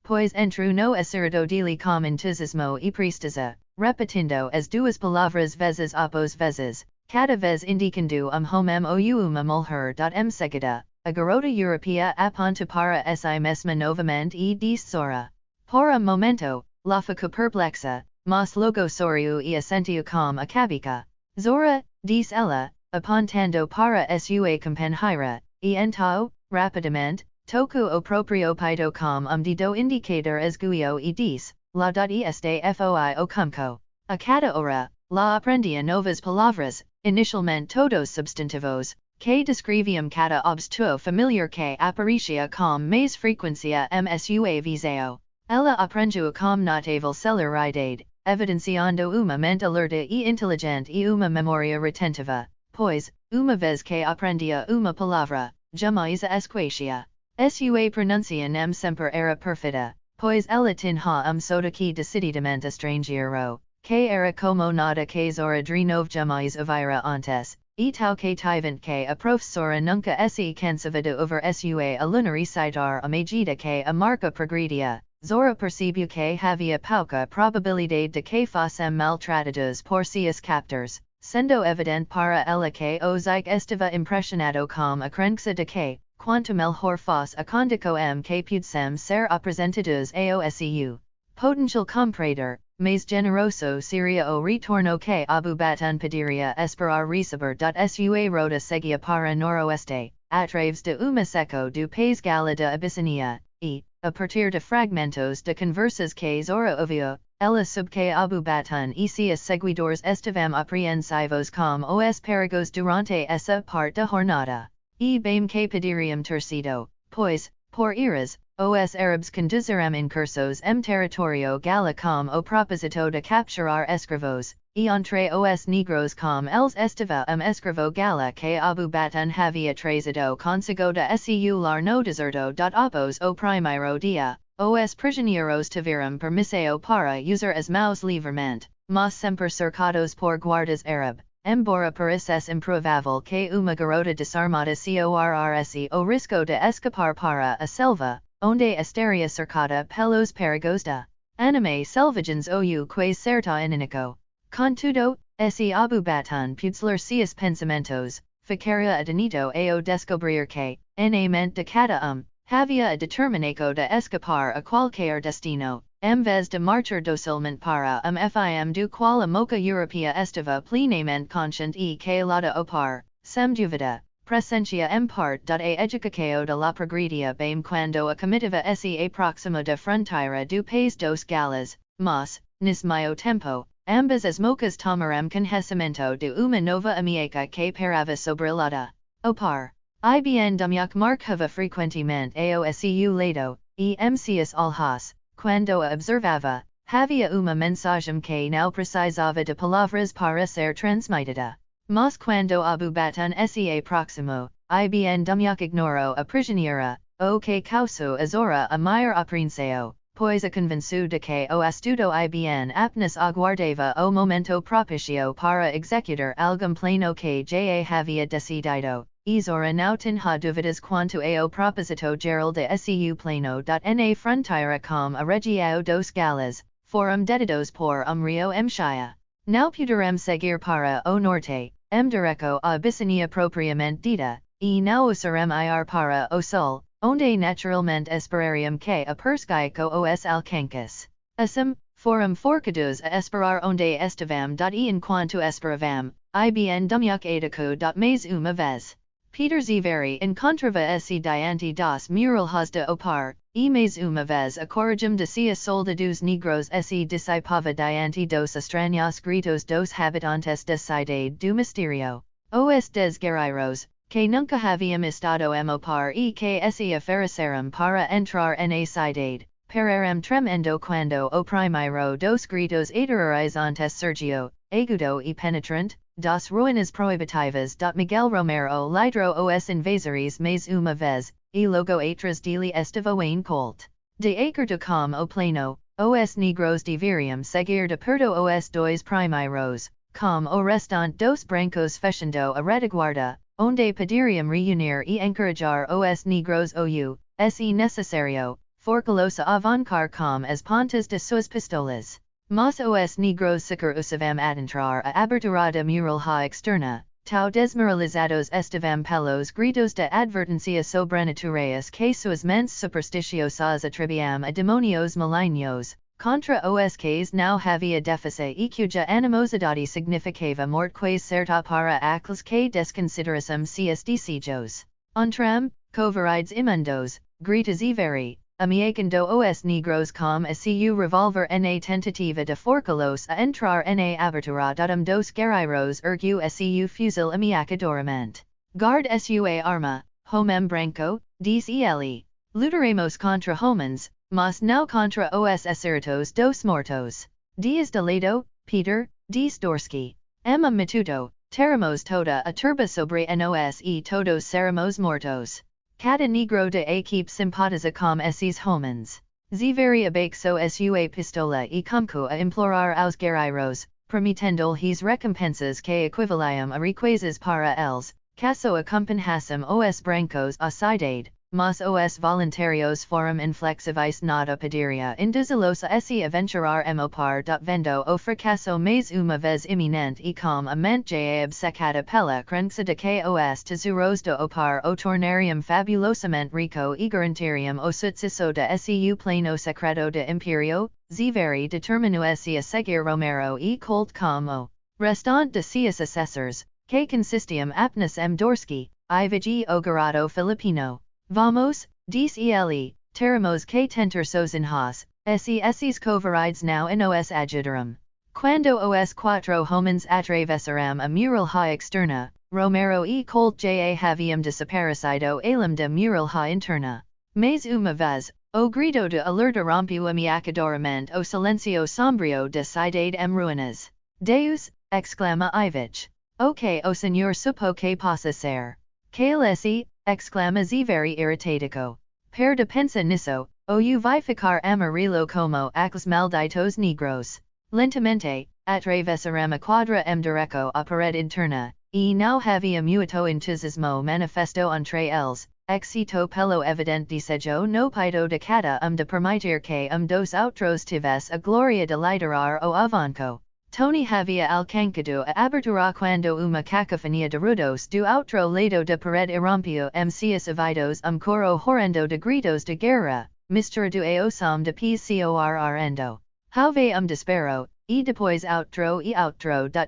pois entru no acerto dele com entusiasmo e presteza, repetindo as duas palavras vezes após vezes, cada vez indicando homem ou uma mulher. Seguida, a garota europeia aponta para essa mesma novamente e diz Zora. Por um momento, lá fica perplexa, mas logo sorriu e assentiu com a cabeça. Zora, diz ela, apontando para sua companheira, e então, rapidamente, toco o próprio peito com dedo indicador esguio e diz, lá este foi o campo. A cada hora, lá aprendia novas palavras, inicialmente todos substantivos, que descreviam cada objeto familiar que aparecia com mais frequência sua visão. Ela aprendeu com notável celeridade, evidenciando uma mente alerta e inteligente e uma memória retentiva, pois, uma vez que aprendia uma palavra, jamais a esquecia. Sua pronunciação sempre era perfeita, pois ela tinha sotaque decididamente estrangeiro, que era como nada que Zora de novo jamais ouvira antes, e tal que tivente que a professora nunca se cansava de ouvir sua aluna recitar a medida que a marca progredia. Zora percebeu que havia pouca probabilidade de que fossem maltratados por seus captors, sendo evidente para ela que o Zyke estava impressionado com a crença de que, quanto melhor fosse a condição que pudessem ser apresentados ao seu potencial comprador, mais generoso seria o retorno que Abu Batun pediria esperar receber. Sua rota seguia para noroeste, através de uma seco do país gala da Abissínia, e, a partir de fragmentos de conversas que Zora ouviu, ela soube que Abu Batun e seus seguidores estavam apreensivos com os perigos durante essa parte da jornada. E bem que poderiam ter sido, pois, por iras, os árabes conduziram incursos território gala com o propósito de capturar escravos, e entre os negros com eles estava escravo gala que Abu Batun havia trazido consigo de seu lar no deserto. Após o primeiro dia, os prisioneiros tiveram permissão para usar as mãos livremente, mas sempre cercados por guardas árabes. Embora parecesse improvável que uma garota desarmada corresse o risco de escapar para a selva, onde estaria cercada pelos perigos da anime selvagens ou que certa inimigo. Contudo, esse Abu Batun pude seus pensamentos, ficaria adenido ao descobrir que, na mente de cada havia a determinado de escapar a qualquer destino, em vez de marchar docilmente para fim do qual a moca europeia estava plenamente consciente e que lada opar, sem dúvida, presentia parte a educação de la progredia bem quando a comitiva se aproxima da fronteira do país dos galas, mas, nesse meio tempo, ambas as mocas tomaram conhecimento de uma nova ameaça que parava sobre lada opar. Ibn Dumyak marcava frequentemente ao seu lado, e seus olhos, quando a observava, havia uma mensagem que não precisava de palavras para ser transmitida. Mas quando Abu Batun se aproximou, Ibn Dumyak ignorou a prisioneira, o que causou a Zora a maior apreensão, pois a convenceu de que o astuto Ibn apenas aguardava o momento propício para executar algum plano que já havia decidido. Zora não tinha dúvidas quanto ao propósito geral de seu plano. Na fronteira com a região dos galas, foram detidos por rio Mshia. Não puderam seguir para o norte, direto a Abissínia propriamente dita, e não osaram ir para o sul, onde naturalmente esperariam que a persguico os alcances. Assim, foram forcados a esperar onde estavam. E enquanto esperavam, Ibn Dumyak atacou. Mais uma vez. Peter Ziveri encontrava se diante das muralhas de opar, e mais uma vez a coragem de seus soldados negros se dissipava diante dos estranhos gritos dos habitantes da cidade do misterio. Os desguerreiros, que nunca haviam estado opar e que se ofereceram para entrar na cidade, pararam tremendo quando o primeiro dos gritos aterrorizantes surgiu, agudo e penetrante, das ruínas proibitivas. Miguel Romero liderou os invasores mais uma vez, e logo atrás dele estava Wayne Colt. De acordo com o plano, os negros deveriam seguir de perto os dois primeiros, com o restante dos brancos fechando a retaguarda, onde poderiam reunir e encorajar os negros ou, se necessário, forcalosa avancar com as pontas de suas pistolas. Mas os negros sequer usavam adentrar a abertura da mural ha externa, tão desmoralizados estavam pelos gritos de advertência sobrenaturais que suas mentes supersticiosas atribuíam a demonios malignos, contra os quais não havia defesa e cuja animosidade significava morte quase certa para aqueles que desconsiderassem seus desejos. Entram, covardes imundos, gritos e veri, ameaçando os negros com a seu revólver na tentativa de forcá-los a entrar na abertura dos guerreiros ergueu a seu fuzil ameaçadoramente. Guard sua arma, homem branco, diz ele. Lutaremos contra homens, mas não contra os espíritos dos mortos. Dias de lado, Peter, diz Dorsky. Matuto, teremos toda a turba sobre nos e todos seremos mortos. Cada negro de equipe simpatiza com esses homens. Zeveri abaixo sua pistola e começou a implorar aos guerreiros, permitendo-lhes recompensas que equivaliam a riquezas para eles, caso acompanhassem os brancos à cidade, mas os voluntários foram inflexíveis nada pediria induzi-los a se aventurar par vendo o fracasso mais uma vez iminente e com a mente já obcecada pela crença de que os tesouros do opar o tornarium fabulosamente rico e garantiriam o sucesso de seu plano secreto de imperio, Zeveri determinou-se a seguir Romero e Colt como restante de seus assessors, que consistiam apenas Dorsky, Ivige o Garado Filipino. Vamos, diz ele, teremos que tentar sozinhos, esses covardes não nos ajudaram. Quando os quatro homens atravessaram a mural ha externa, Romero e Colt já haviam desaparecido além da mural ha interna. Mais uma vez, o grito de alerta rompeu ameaçadoramente o silencio sombrio da cidade ruínas. Deus, exclama Ivich. O que o senhor supo que possa ser? Calesse, exclama Zeveri irritadico. Per de pensa nisso, ou vai ficar amarillo como aqueles malditos negros. Lentamente, atravessaram a quadra direto à parede interna, e não havia muito entusiasmo manifesto entre eles, excito pelo evidente desejo no peito de cada de permitir que dos outros tivesse a gloria de liderar o avanco. Tony havia alcançado a abertura quando uma cacofonia de ruidos do outro lado da parede irrompeu seus ouvidos coro horrendo de gritos de guerra, misturado ao som de pés correndo. Houve despero, e depois outro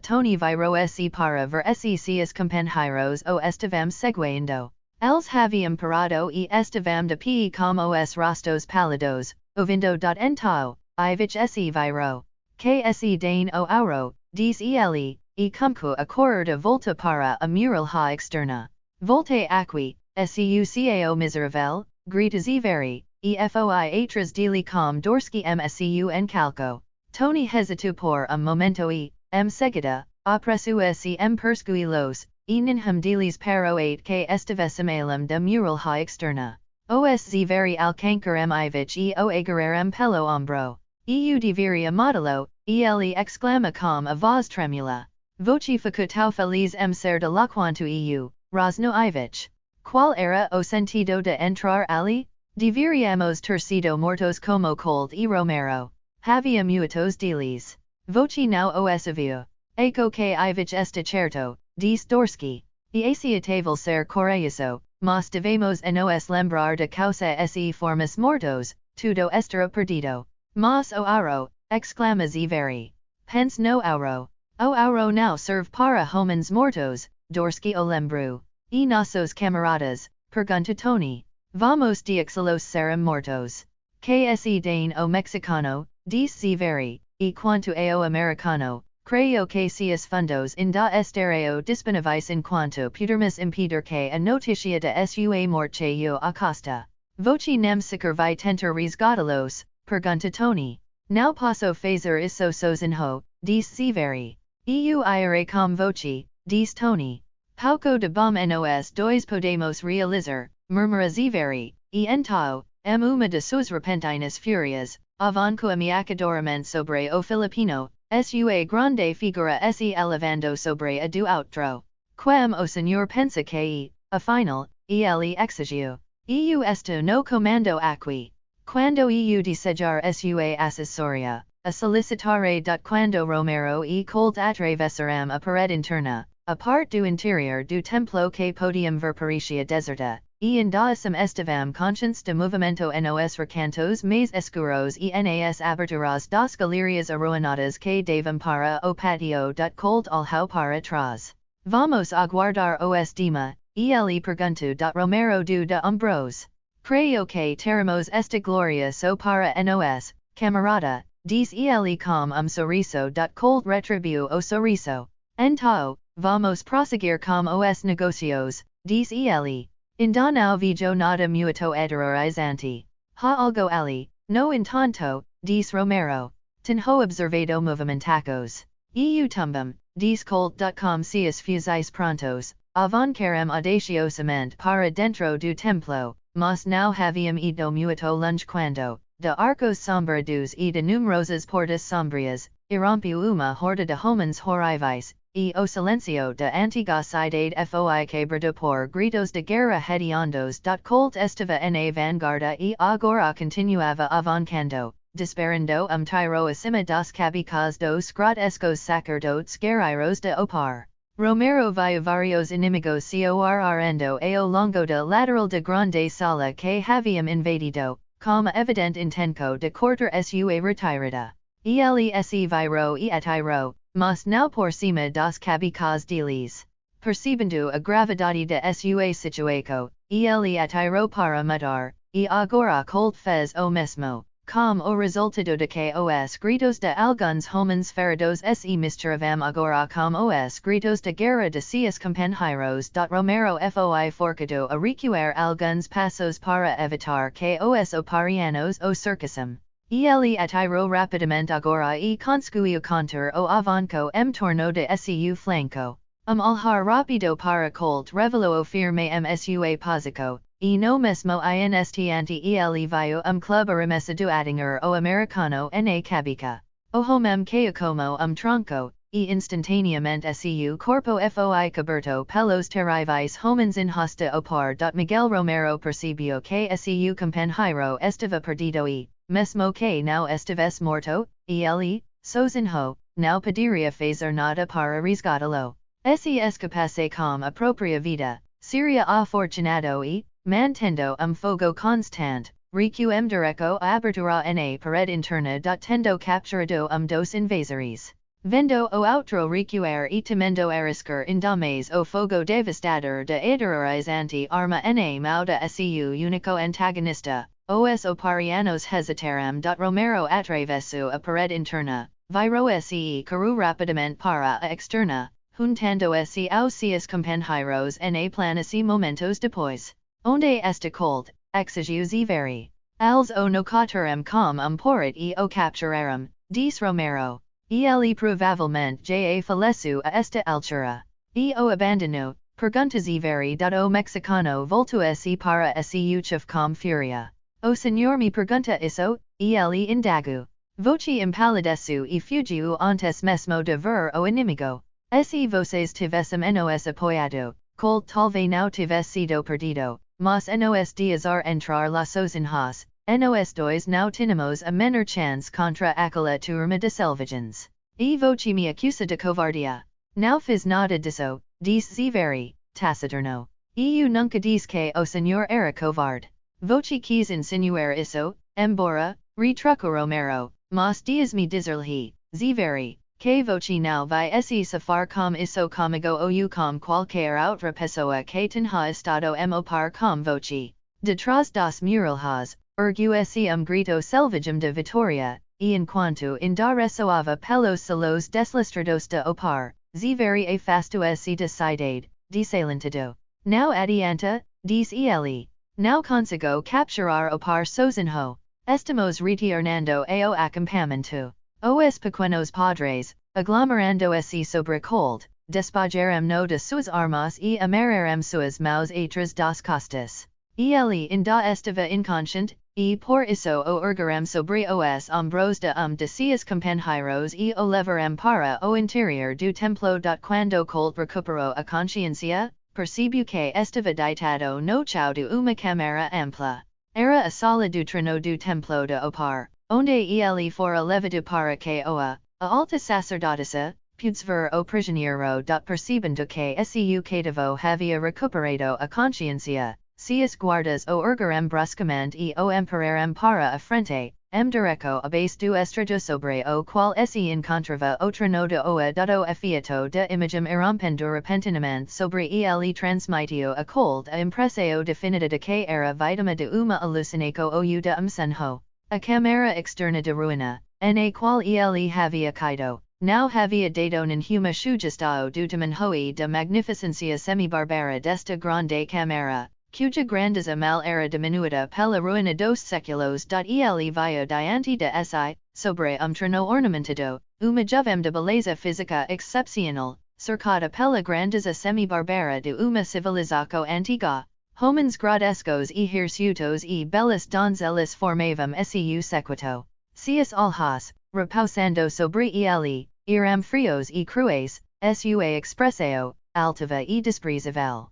Tony virou-se para ver se seus companheiros o estavam seguindo. Eles haviam parado e estavam de pé como os rostos pálidos, ouvindo então, Ivich se virou. Que se dane o auro, diz ele, e começou a correr de volta para a mural ha externa. Volte aqui, seu miserável, grita Zeveri, e foi atrás dele com Dorsky msu encalco. Tony hesitou por momento e, seguida, apressou-se persegui-los, e ninhum deles parou que estivessem além da mural ha externa. Os Zeveri alcançaram Ivich e o agarraram pelo ombro. Eu deveria matá-lo, ele exclama com a voz tremula. Voce ficou tão feliz ser de lá quanto eu, rosno Ivich. Qual era o sentido de entrar ali? Deveríamos ter sido mortos como Colt e Romero. Havia muitos deles. Voce não os havia. Eco que Ivich está certo, diz Dorsky. E aceitável ser corajoso, mas devemos nos lembrar de causa se formos mortos, tudo estará perdido. Mas o auro, exclama Zeveri. Pense no auro. O auro não serve para homens mortos, Dorsky o lembrou. E nossos camaradas, pergunta Tony. Vamos deixá-los serem mortos. Que se dane o mexicano, diz Zeveri, e quanto ao americano, creio que seus fundos ainda estarão disponíveis enquanto pudermos impedir que a notícia de sua morte eu acosta. Voce nem sequer vai tentar resgatá-los, pergunta Tony. Não posso fazer isso sozinho, diz Zeveri. Eu irei com voce, diz Tony. Pouco de bom nos dois podemos realizar, murmura Zeveri, e então, uma de suas repentinas fúrias, avançou ameaçadoramente sobre o Filipino, sua grande figura se elevando sobre a do outro. Quem o senhor pensa que afinal, ele exigiu. Eu estou no comando aqui. Quando eu desejar sua assessoria, a solicitare. Quando Romero e cold atravessaram a parede interna, a parte do interior do templo que podiam ver parecia deserta, e ainda estavam conscientes de movimento nos recantos mais escuros e nas aberturas das galerias arruinadas que davam para o patio. Cold alhau para trás. Vamos aguardar os dema, ele perguntou. Romero do de Ambrose. Creio que teremos esta gloria so para nos, camarada, diz ele com sorriso. Cold retribuiu o sorriso. Então, vamos prosseguir com os negocios, diz ele. Ainda não vejo nada muito aterrorizante. Ha algo ali, no entanto, diz Romero. Tenho observado movimentacos. Eu tumbam, diz Cold. Com seus fuzis prontos, avancarem audaciosamente para dentro do templo, mas não haviam ido muito longe quando, de arcos sombrados e de numerosas portas sombrias, irrompeu uma horda de homens horríveis, e o silencio da antiga cidade foi quebrado por gritos de guerra hediondos. Cold estava na vanguarda e agora continuava avancando, disparando tiro acima das cabecas dos grotescos sacerdotes guerreiros de opar. Romero viu vários inimigos se arrendo ao longo da lateral da grande sala que haviam invadido, com evidente intento de cortar sua retirada. Ele se virou e atirou, mas não por cima das cabecas deles. Percebendo a gravidade de sua situação, ele atirou para matar, e agora Cold fez o mesmo, com o resultado de que os gritos de alguns homens feridos se misturavam agora com os gritos de guerra de seus companheiros. Romero foi forçado a recuar alguns passos para evitar que os oparianos o cercassem. Ele atirou rapidamente agora e conseguiu conter o avanco torno de seu flanco. Alhar rápido para Cold revelou o firme sua posição, e no mesmo instante ele viu club arremessado atingir o americano na cabeça. O homem caiu como tronco, e instantaneamente seu corpo foi coberto pelos terríveis homens em hosta opar. Miguel Romero percebeu que seu companheiro estava perdido e, mesmo que não estivesse morto, ele, sozinho, não poderia fazer nada para resgatá-lo. Se escapasse com a própria vida, seria afortunado e, mantendo fogo constante, recuem direto a abertura na parede interna. Tendo capturado dos invasores. Vendo o outro recuar e temendo arriscar ainda mais o fogo devastador de aterrorizante arma na mão de seu único antagonista, os oparianos hesitaram. Romero atravessou a parede interna, virou-se e correu rapidamente para a externa, juntando-se aos seus companheiros na planície momentos depois. Onde está Cold? Exigiu Ziveri. Als o no capturam com porret e o capturaram, diz Romero. Ele provavelmente já faleceu a esta altura. E o abandonou, pergunta Ziveri. O mexicano voltou-se para seu chefe com fúria. O senhor me pergunta isso? Ele indagou. Voce empalideceu e fugiu antes mesmo de ver o inimigo. Se vocês tivessem nos apoiado, Cold talvez não tivesse sido perdido, mas nos dias entrar lá sozinhos, nos dois não tínhamos a menor chance contra aquela turma de selvagens. E voce me acusa de covardia. Não fiz nada disso, diz Ziveri, taciturno. Eu nunca disse que o senhor era covarde. Voce quis insinuar isso, embora, retrucou Romero, mas diz-me dizer-lhe, Ziveri, que voce não vai se safar com isso comigo ou com qualquer outra pessoa que tenha estado opar com voce. Detrás das muralhas, ergueu-se grito selvagem de vitória, e enquanto ainda ressoava pelos solos deslustrados de opar, Ziveri afastou-se da cidade, desalentado. Não adianta, diz ele. Não consigo capturar opar sozinho. Estamos retornando ao acampamento. Os pequenos padres, aglomerando-se sobre Cold, despejaram no de suas armas e amarraram suas mãos atrás das costas. Ele ainda estava inconsciente, e por isso o ergueram sobre os ombros de seus companheiros e o levaram para o interior do templo. Quando Cold recuperou a consciência, percebeu que estava deitado no chão de uma câmara ampla. Era a sala du trono du templo de opar, onde ele fora levado para que a alta sacerdotisa, pudsver o prisioneiro percebendo que seu cativo havia recuperado a consciência, seus guardas o erguerem bruscamente e o emperarem para a frente, direco abaixo do estrado sobre o qual se encontrava o trono de oa dado efeito de imagem irrompendo repentinamente sobre ele transmitio a cold a impressao definida de que era vítima de uma alucinaco ou de senho, a camera externa de ruina, na qual ele havia caído. Now havia dado ninhuma sugestão do tamanho de magnificencia semi-barbara desta grande camera, cuja grandeza mal era diminuída pela ruína dos séculos. Ele via diante de si, sobre trono ornamentado, uma jovem de beleza física excepcional, cercada pela grandeza semi-barbara de uma civilização antiga. Homens grotescos e hirsutos e belas donzelas formavam seu sequito. Seus olhos, repousando sobre ele, eram frios e cruéis, sua expressão, altiva e desprezível.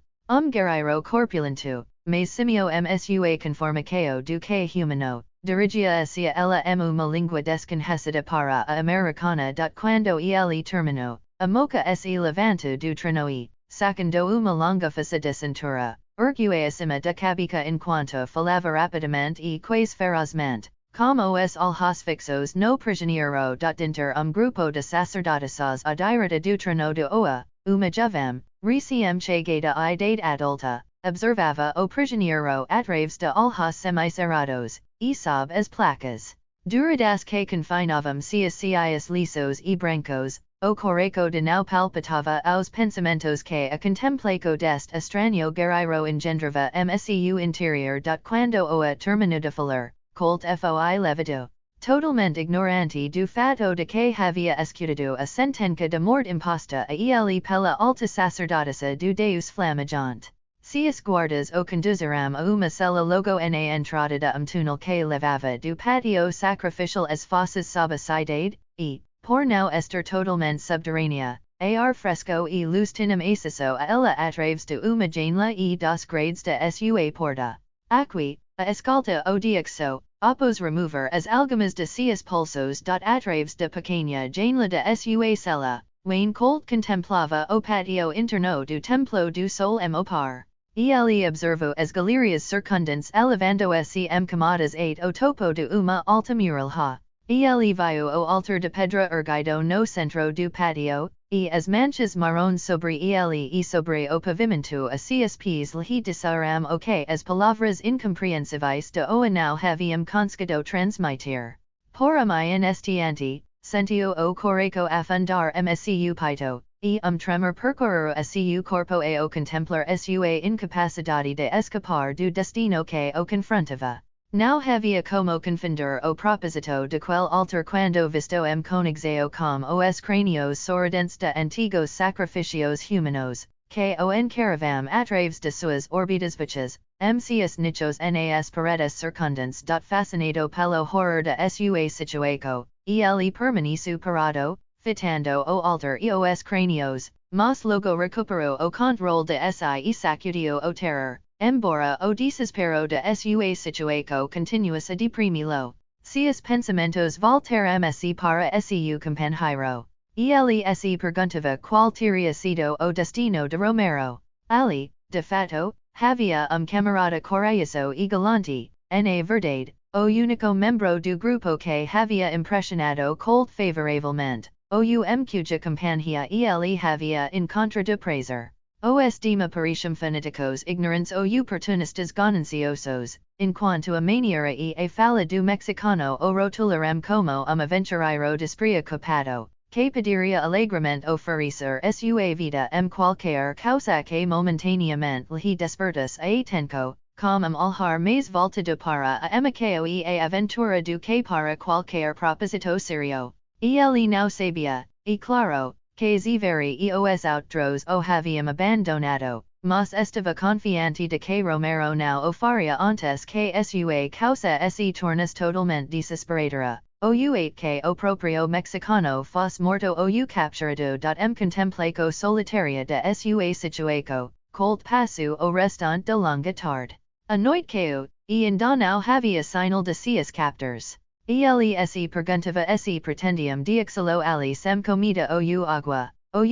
Guerreiro corpulento, mas simio msua conformacao do que humano, dirigia-se ela uma língua desconhecida para a americana. Quando ele terminou, a moca se levantou do trono e, sacando uma longa faça de cintura, ergueu acima da cabeça enquanto falava rapidamente e quase ferozmente, como os olhos fixos no prisioneiro. Dentro grupo de sacerdotisas à direita do trono de oa, uma jovem, recém chegada à idade adulta, observava o prisioneiro através de olhos semicerrados, e sob as placas duradas que confinavam seus seios lisos e brancos, o coraco de não palpitava aos pensamentos que a contemplaco deste estranho guerreiro engendrava seu interior. Quando oa terminou de falar, colt foi levado, totalmente ignorante do fato de que havia escutado a sentença de morte imposta a ele pela alta sacerdotisa do Deus flamejante. Seus guardas o conduziram a uma cela logo na entrada de túnel que levava do patio sacrificial as fossas sob a cidade, e, por não estar totalmente subterrânea, ar fresco e luz tinham acesso a ela através de uma janela e dos grades de sua porta. Aqui, a escolta o diexo, após remover as algemas de seus pulsos. Através de pequena janela de sua cela, Wayne Colt contemplava o patio interno do templo do sol opar. Ele observou as galerias circundantes elevando-se camadas o topo de uma alta muralha. Ele viu o altar de pedra erguido no centro do patio, e as manchas marrons sobre ele e sobre o pavimento a seus pés lhe disseram o que as palavras incompreensíveis de o não haviam conseguido transmitir. Por uma instante, sentiu o coraco afundar seu peito, e tremor percorrer a seu corpo ao contemplar sua incapacidade de escapar do destino que o confrontava. Não havia como confundir o propósito de quel altar quando visto conexão com os crânios sorridentes de antigos sacrificios humanos, que o encaravam através de suas órbitas baixas, seus nichos nas paredes circundantes. Fascinado pelo horror de sua situação, ele permaneceu parado, fitando o altar e os crânios, mas logo recuperou o controle de si e sacudiu o terror. Embora o desespero de sua situação continuasse a deprimi-lo, seus pensamentos voltaram-se para seu companheiro. Ele se perguntava qual teria sido o destino de Romero. Ali, de fato, havia camarada corajoso e galante, na verdade, o único membro do grupo que havia impressionado Colt favoravelmente, cuja companhia ele havia encontrado prazer. Os demaparition fanáticos ignorantes ou oportunistas gananciosos, enquanto a maneira e a fala do mexicano o rotularam como aventureiro despreocupado, que poderia alegremente oferecer sua vida qualquer causa que momentaneamente lhe despertasse a atenção, com olhar mais voltado para a amicao e a aventura do que para qualquer propósito serio. Ele não sabia, e claro, que Ziveri e os outros o haviam abandonado, mas estava confiante de que Romero não o faria antes que sua causa se tornasse totalmente desesperadora. Que o próprio mexicano fosse morto ou capturado. Contemplaco solitária de sua situação, Colt passou o restante da longa tarde. A noite caiu, in donau havia sinal decius captors. Elese perguntiva se pretendium diexilo ali sem comida ou agua, ou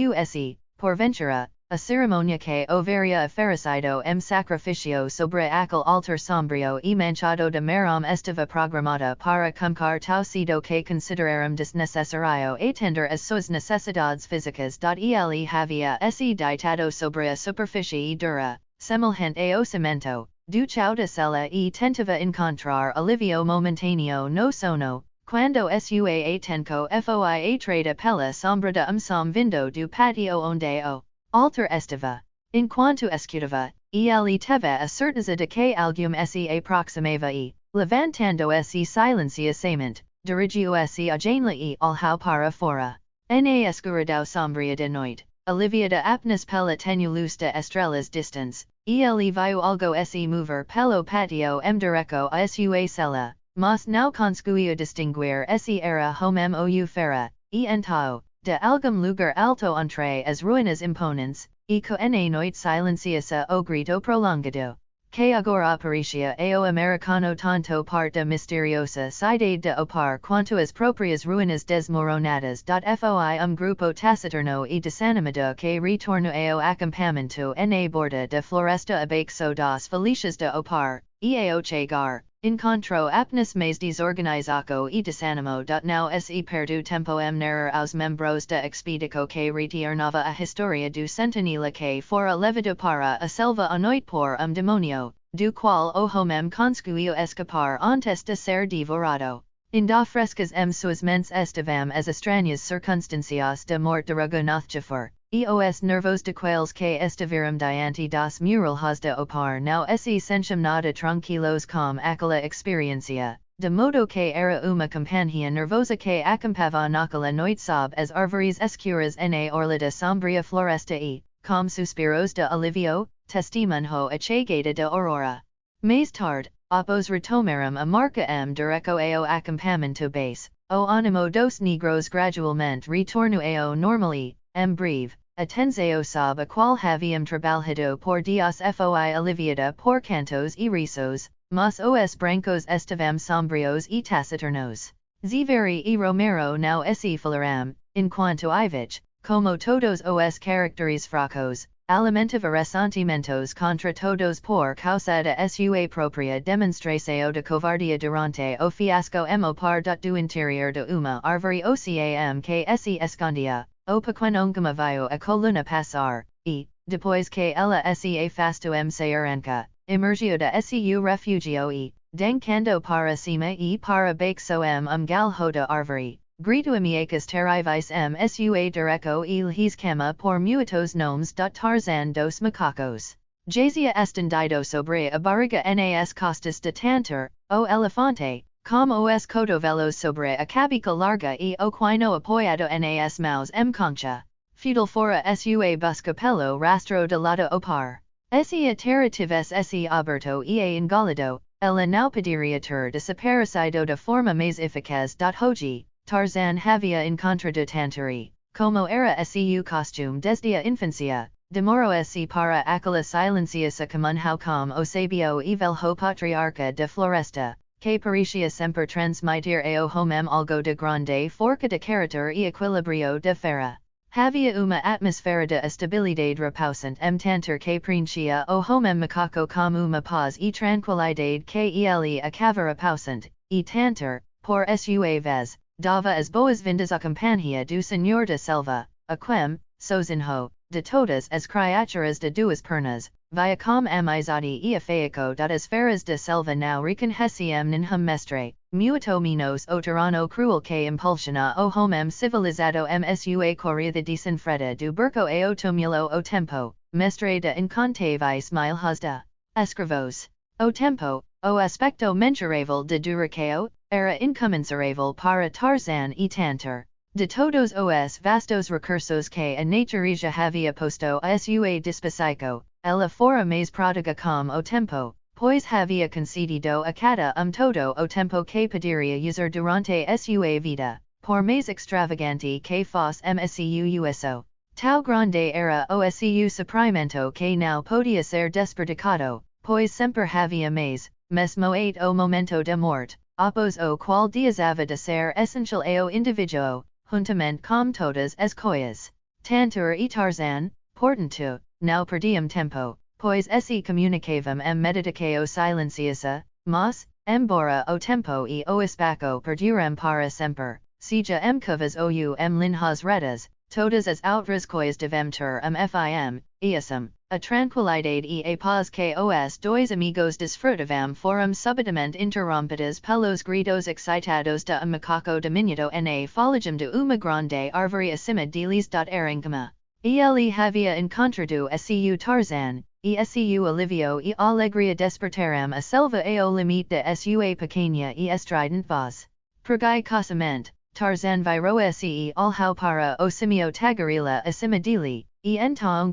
por ventura, a ceremonia que ovaria oferecido sacrificio sobre aquel altar sombrio e manchado de maram estava programada para cumprir tau cedo que consideraram desnecessario atender as suas necessidades físicas. Ele havia se deitado sobre a superfície dura, semelhante ao cimento, do chão da cela e tentava encontrar alivio momentâneo no sono, quando sua atenco foi atraída pela sombra de som vindo do patio onde o altar estava. Enquanto escutava, ele teve a certeza de que algum se aproximava e, levantando-se silenciosamente, dirigiu-se à janela e olhou para fora. Na escuridão sombria de noite, aliviada apenas pela tenue luz de estrelas distantes, ele viu algo se mover pelo patio direto a sua cela, mas não conseguia distinguir se era homem ou fera, e então, de algum lugar alto entre as ruínas imponentes, e na noite silenciosa o grito prolongado, que agora aparecia ao americano tanto parte misteriosa cidade de opar quanto as próprias ruínas desmoronadas. Foi grupo taciturno e desanimado que retorno ao acampamento na borda da floresta abaixo das faixas de opar, e ao chegar, encontrou apenas mais desorganizado e desanimo. Não se perdu tempo narrar aos membros da expedição que retornava a história do sentinela que fora levado para a selva à noite por demônio, do qual o homem conseguiu escapar antes de ser devorado. Ainda frescas suas mentes estavam as estranhas circunstâncias de morte de Ragunathjafor, e os nervos de quais que estiveram diante das muralhas de opar não se sentiam nada tranquilos com aquela experiência, de modo que era uma companhia nervosa que acampava naquela noite sob as árvores escuras na orla da sombria floresta e, com suspiros de alivio, testemunhou a chegada da aurora. Mais tarde, após retomaram a marca direto ao acampamento base, o ânimo dos negros gradualmente retornou ao normal e, breve, a tensão sob a qual haviam trabalhado por dias foi aliviada por cantos e risos, mas os brancos estavam sombrios e taciturnos. Ziveri e Romero não se falaram, enquanto Ivich, como todos os caracteres fracos, alimentava ressentimentos contra todos por causa da sua própria demonstração de covardia durante o fiasco par do interior de uma árvore oceam que se escondia, o pequeno viu a coluna passar, e, depois que ela se afastou saranca, emergiu da seu refugio e, dancando para cima e para baixo galho da árvore, gritou amiacas terríveis sua direto e lhes por muitos nomes. Tarzan dos macacos. Jazia estendido sobre a barriga nas costas de Tantor, o elefante, como os cotovelos sobre a cabeça larga e o quino apoiado nas mãos concha. Feudal fora sua busca pelo rastro de lado opar. Se a terra tivesse se aberto e engolido, ela não poderia ter desaparecido de forma mais eficaz. Hoje, Tarzan havia encontrado Tantor e, como era seu costume desde a infância, demorou-se para aquela silenciosa comunhão com o sabio e velho patriarca da floresta, que parecia sempre transmitir ao homem algo de grande força de caráter e equilíbrio de fera. Havia uma atmosfera de estabilidade repousante Tantor que preenchia o homem macaco como uma paz e tranquilidade que ele acaba repousante, e Tantor, por sua vez, dava as boas-vindas à companhia do Senhor da Selva, a quem, sozinho, de todas as criaturas de duas pernas, via com amizade e afeico. As feras da selva não reconheciam ninhum mestre, muito menos o tirano cruel que impulsiona o homem civilizado sua corrida desenfreda do burco ao túmulo o tempo, mestre de incontáveis milhas de escravos. O tempo, o aspecto mensurável de Duracao, era incomensurável para Tarzan e Tantor. De todos os vastos recursos que a natureza havia posto a sua disposição, ela fora mais pródiga com o tempo, pois havia concedido a cada todo o tempo que poderia usar durante a sua vida, por mais extravagante que fosse seu uso. Tão grande era o seu suprimento que não podia ser desperdicado, pois sempre havia mais, mesmo 8 o momento de morte, após o qual diasava de ser essencial ao indivíduo, juntamente com todas as coisas. Tantur e Tarzan, portanto, não perdiam tempo, pois esse comunicavam meditação silenciosa, mas, embora o tempo e o espaço perduram para sempre, seja curvas ou linhas retas, todas as outras coisas devem ter fim, e assim, a tranquilidade e a paz que os dois amigos desfrutavam foram subitamente interrompidas pelos gritos excitados de macaco diminuto na folhagem de uma grande árvore acima deles. Arengama. Ele havia encontrado seu Tarzan, e seu alivio e alegria despertaram a selva ao limite de sua pequena e estridente voz. Preguiçosamente, Tarzan virou se olhou para o simio tagarela acima dele, e então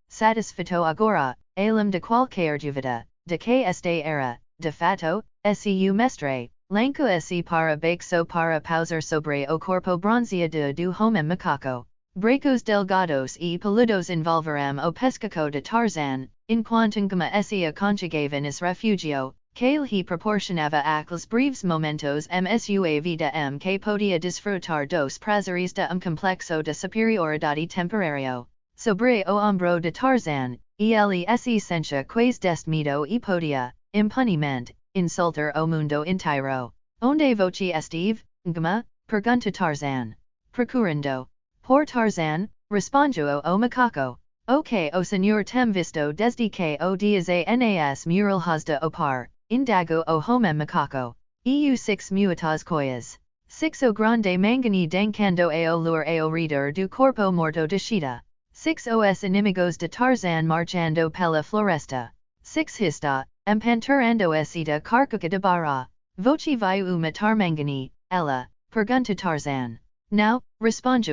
satisfeito agora, além de qualquer dúvida, de que este era, de fato, seu mestre, lançou se para baixo para pousar sobre o corpo bronzeado do homem macaco. Bracos delgados e peludos envolveram o pescoço de Tarzan, enquanto se aconchegavam nesse refúgio, que lhe proporcionava aqueles breves momentos sua vida que podia desfrutar dos prazeres de complexo de superioridade temporário. Sobre o ombro de Tarzan, ele se sentia quase destemido e podia, impunemente, insultar o mundo inteiro. Onde voce estive, pergunta Tarzan. Procurando. Por Tarzan, respondiu o macaco. O que o senhor tem visto desde que o dias nas muralhas de opar, indago o homem macaco. Eu 6 muitas coisas. 6 o grande mangani dancando ao lure ao redor do corpo morto de Cheetah. 6 os inimigos de Tarzan marchando pela floresta. 6 está, empanturando da carcuca de barra. Voce vai matar mangani, ela, pergunta Tarzan. Não, responde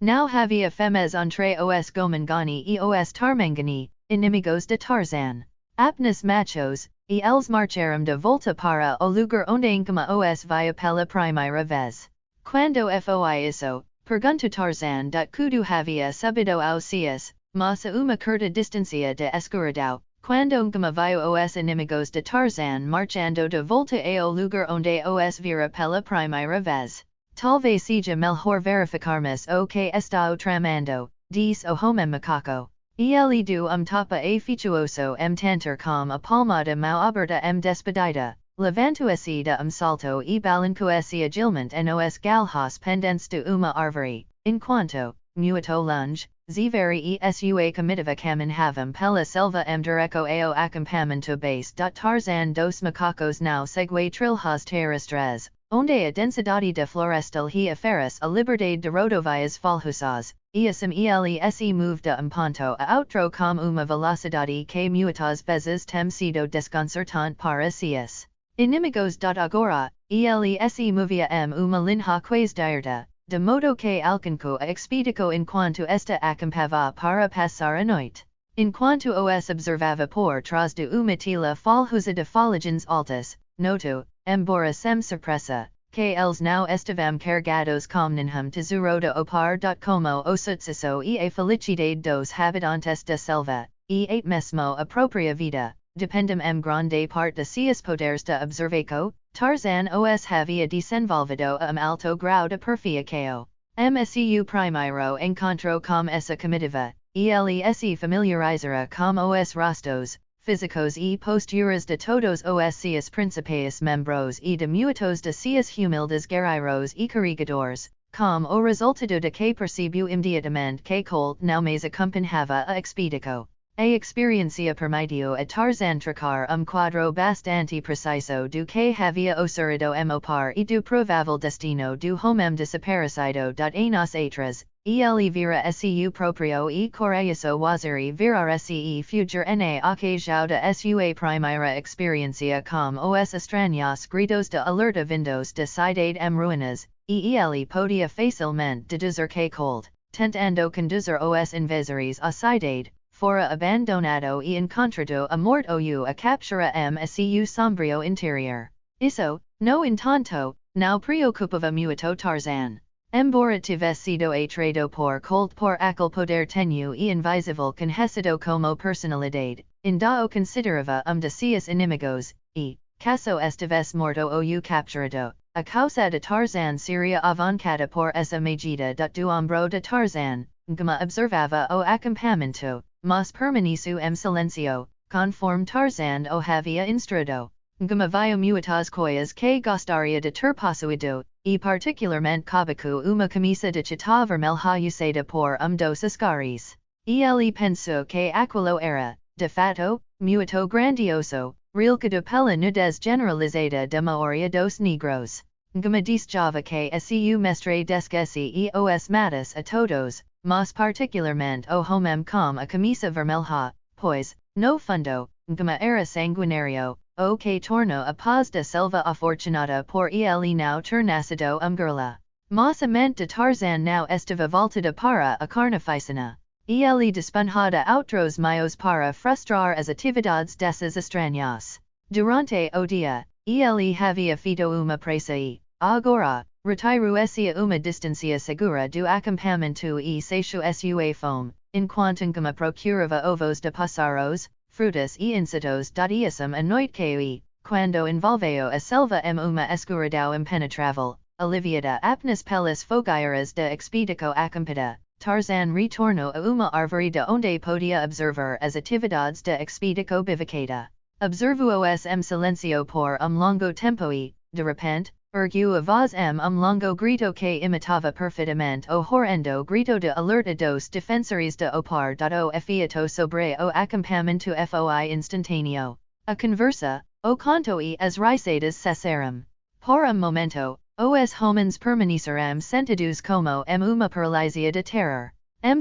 Não havia femes entre os gomangani e os tarmangani, inimigos de Tarzan. Apenas machos, e eles marcharam de volta para o lugar onde os via pela primeira vez. Quando foi isso, pergunta Tarzan tudo havia subido aos céus, mas a uma curta distância de escuridão, quando viu os inimigos de Tarzan marchando de volta ao lugar onde os vira pela primeira vez. Talvez seja melhor verificarmos o que está tramando, diz o homem macaco. Ele do tapa afetuoso tentar com a palmada mão aberta despedida, levantou-se de salto e balançou-se agilmente nos galhos pendentes de uma árvore, enquanto, muito longe, Ziveri e sua comitiva caminhavam pela selva direto ao acampamento base. Tarzan dos macacos não segue trilhas terrestres, onde a densidade de floresta lhe oferece a liberdade de rodovias falhosas, e assim ele se move de ponto a outro com uma velocidade que muitas vezes tem sido desconcertante para seus inimigos. Agora, ele se movia uma linha quase direita, de modo que alcançou a expedico enquanto esta acampava para passar a noite. Enquanto os observava por trás de uma tila falhosa de folhagens altas, notou, embora sem surpresa, que eles não estavam carregados com nenhum tesouro de opar. Como o sucesso e a felicidade dos habitantes da selva, e até mesmo a própria vida, dependem grande parte de seus poderes de observação, Tarzan os havia desenvolvido alto grau de perfeição. Seu primeiro encontro com essa comitiva, ele se familiarizara com os rostos, físicos e posturas de todos os seus principais membros e de muitos de seus humildes guerreiros e carregadores, com o resultado de que percebeu imediatamente que Colt não mais acompanhava a expedico. A experiência permitiu a Tarzan traçar quadro bastante preciso do que havia ocorrido opar e do provável destino do homem desaparecido. Nos atrás, ele vira seu próprio e corajoso waziri virar se fugir na ocasião de sua primeira experiência com os estranhos gritos de alerta vindos de cidade ruínas, e ele podia facilmente deduzir que Colt, tentando conduzir os invasores à cidade, fora abandonado e encontrado a morte ou a captura seu sombrio interior. Isso, no entanto, não preocupava muito Tarzan. Embora tivesse sido atraído por Colt por aquele poder tenue e invisível conhecido como personalidade, ainda o considerava de seus inimigos, Caso estives morto ou capturado, a causa de Tarzan seria avancada por essa medida do ombro de Tarzan, gama observava o acampamento, mas permaneceu silencio, conforme Tarzan o havia instruido. Gama viu muitas coisas que gostaria de ter possuído, e particularmente cabacu uma camisa de chita vermelha usada por dos ascaris. Ele pensou que aquilo era, de fato, muito grandioso, realçado pela nudez generalizada da maioria dos negros. Gama desejava que seu mestre desquece e os matas a todos, mas particularmente o homem com a camisa vermelha, pois, no fundo, gama era sanguinário, o que tornou a paz da selva afortunada por ele não ter nascido guerra. Mas a mente de Tarzan não estava voltada para a carnificina. Ele dispunha de outros meios para frustrar as atividades dessas estranhas. Durante o dia, ele havia feito uma presa e, agora, retirou-se a uma distância segura do acampamento e seixou sua fome, enquanto gama procurava ovos de pássaros, frutas e insetos dadiação a noite que quando envolveu a selva uma escuridão impenetrável, aliviada apenas pelas fogueiras de expedico acampada, Tarzan retornou a uma árvore de onde podia observar as atividades de expedico bivacada. Observou-os silencio por longo tempo e, de repente, ergueu a voz longo grito que imitava perfeitamente o horrendo grito de alerta dos defensores de opar do efeito sobre o acampamento foi instantâneo. A conversa, o canto e as risadas cessaram. Por momento, os homens permaneceram sentados como uma paralisia de terror.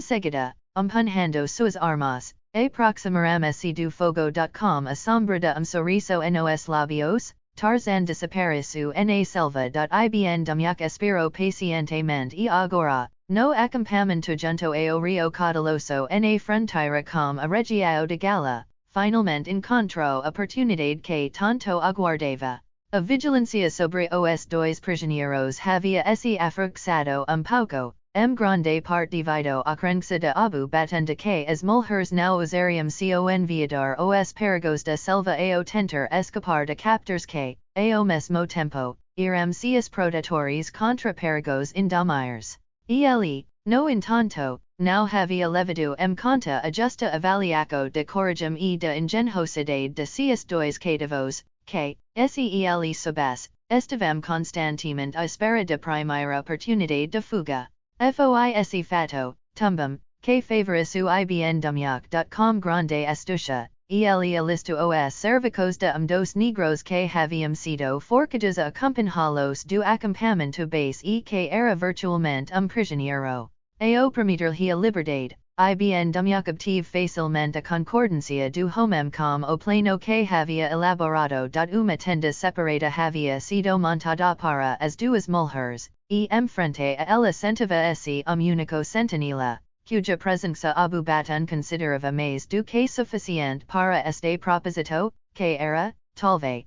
Seguida, punhando suas armas, aproximaram-se do fogo. Com a sombra de sorriso nos lábios, Tarzan desapareceu na selva. Ibn Dumyak esperou pacientemente e agora, no acampamento junto ao rio caudaloso na fronteira com a região de Gala, finalmente encontrou a oportunidade que tanto aguardava. A vigilância sobre os dois prisioneiros havia se afrouxado pouco, grande parte devido à crença de Abu Batan de que as mulheres não usariam seu enviador os perigos da selva ao tentar escapar de captores que, ao mesmo tempo, iram seus protetores contra perigos indomeiros. Ele, no entanto, não havia levado conta a justa avaliação de coragem e de engenhosidade de seus dois cativos, que, se ele soubesse, estavam constantemente à espera da primeira oportunidade de fuga. Foi esse fato, também, que favoreceu Ibn Dumyak. Com grande astucia, ele alistou os cervicos de dos negros que haviam sido forcados acompanhá-los do acampamento base e que era virtualmente prisioneiro. Ao permitir-lhe a liberdade, Ibn Dumyak obteve facilmente a concordância do homem com o plano que havia elaborado. Uma tenda separada havia sido montada para as duas mulheres, e frente a ela sentava-se único sentinela, cuja presença Abu Batan considerava mais do que suficiente para este propósito, que era, talvez,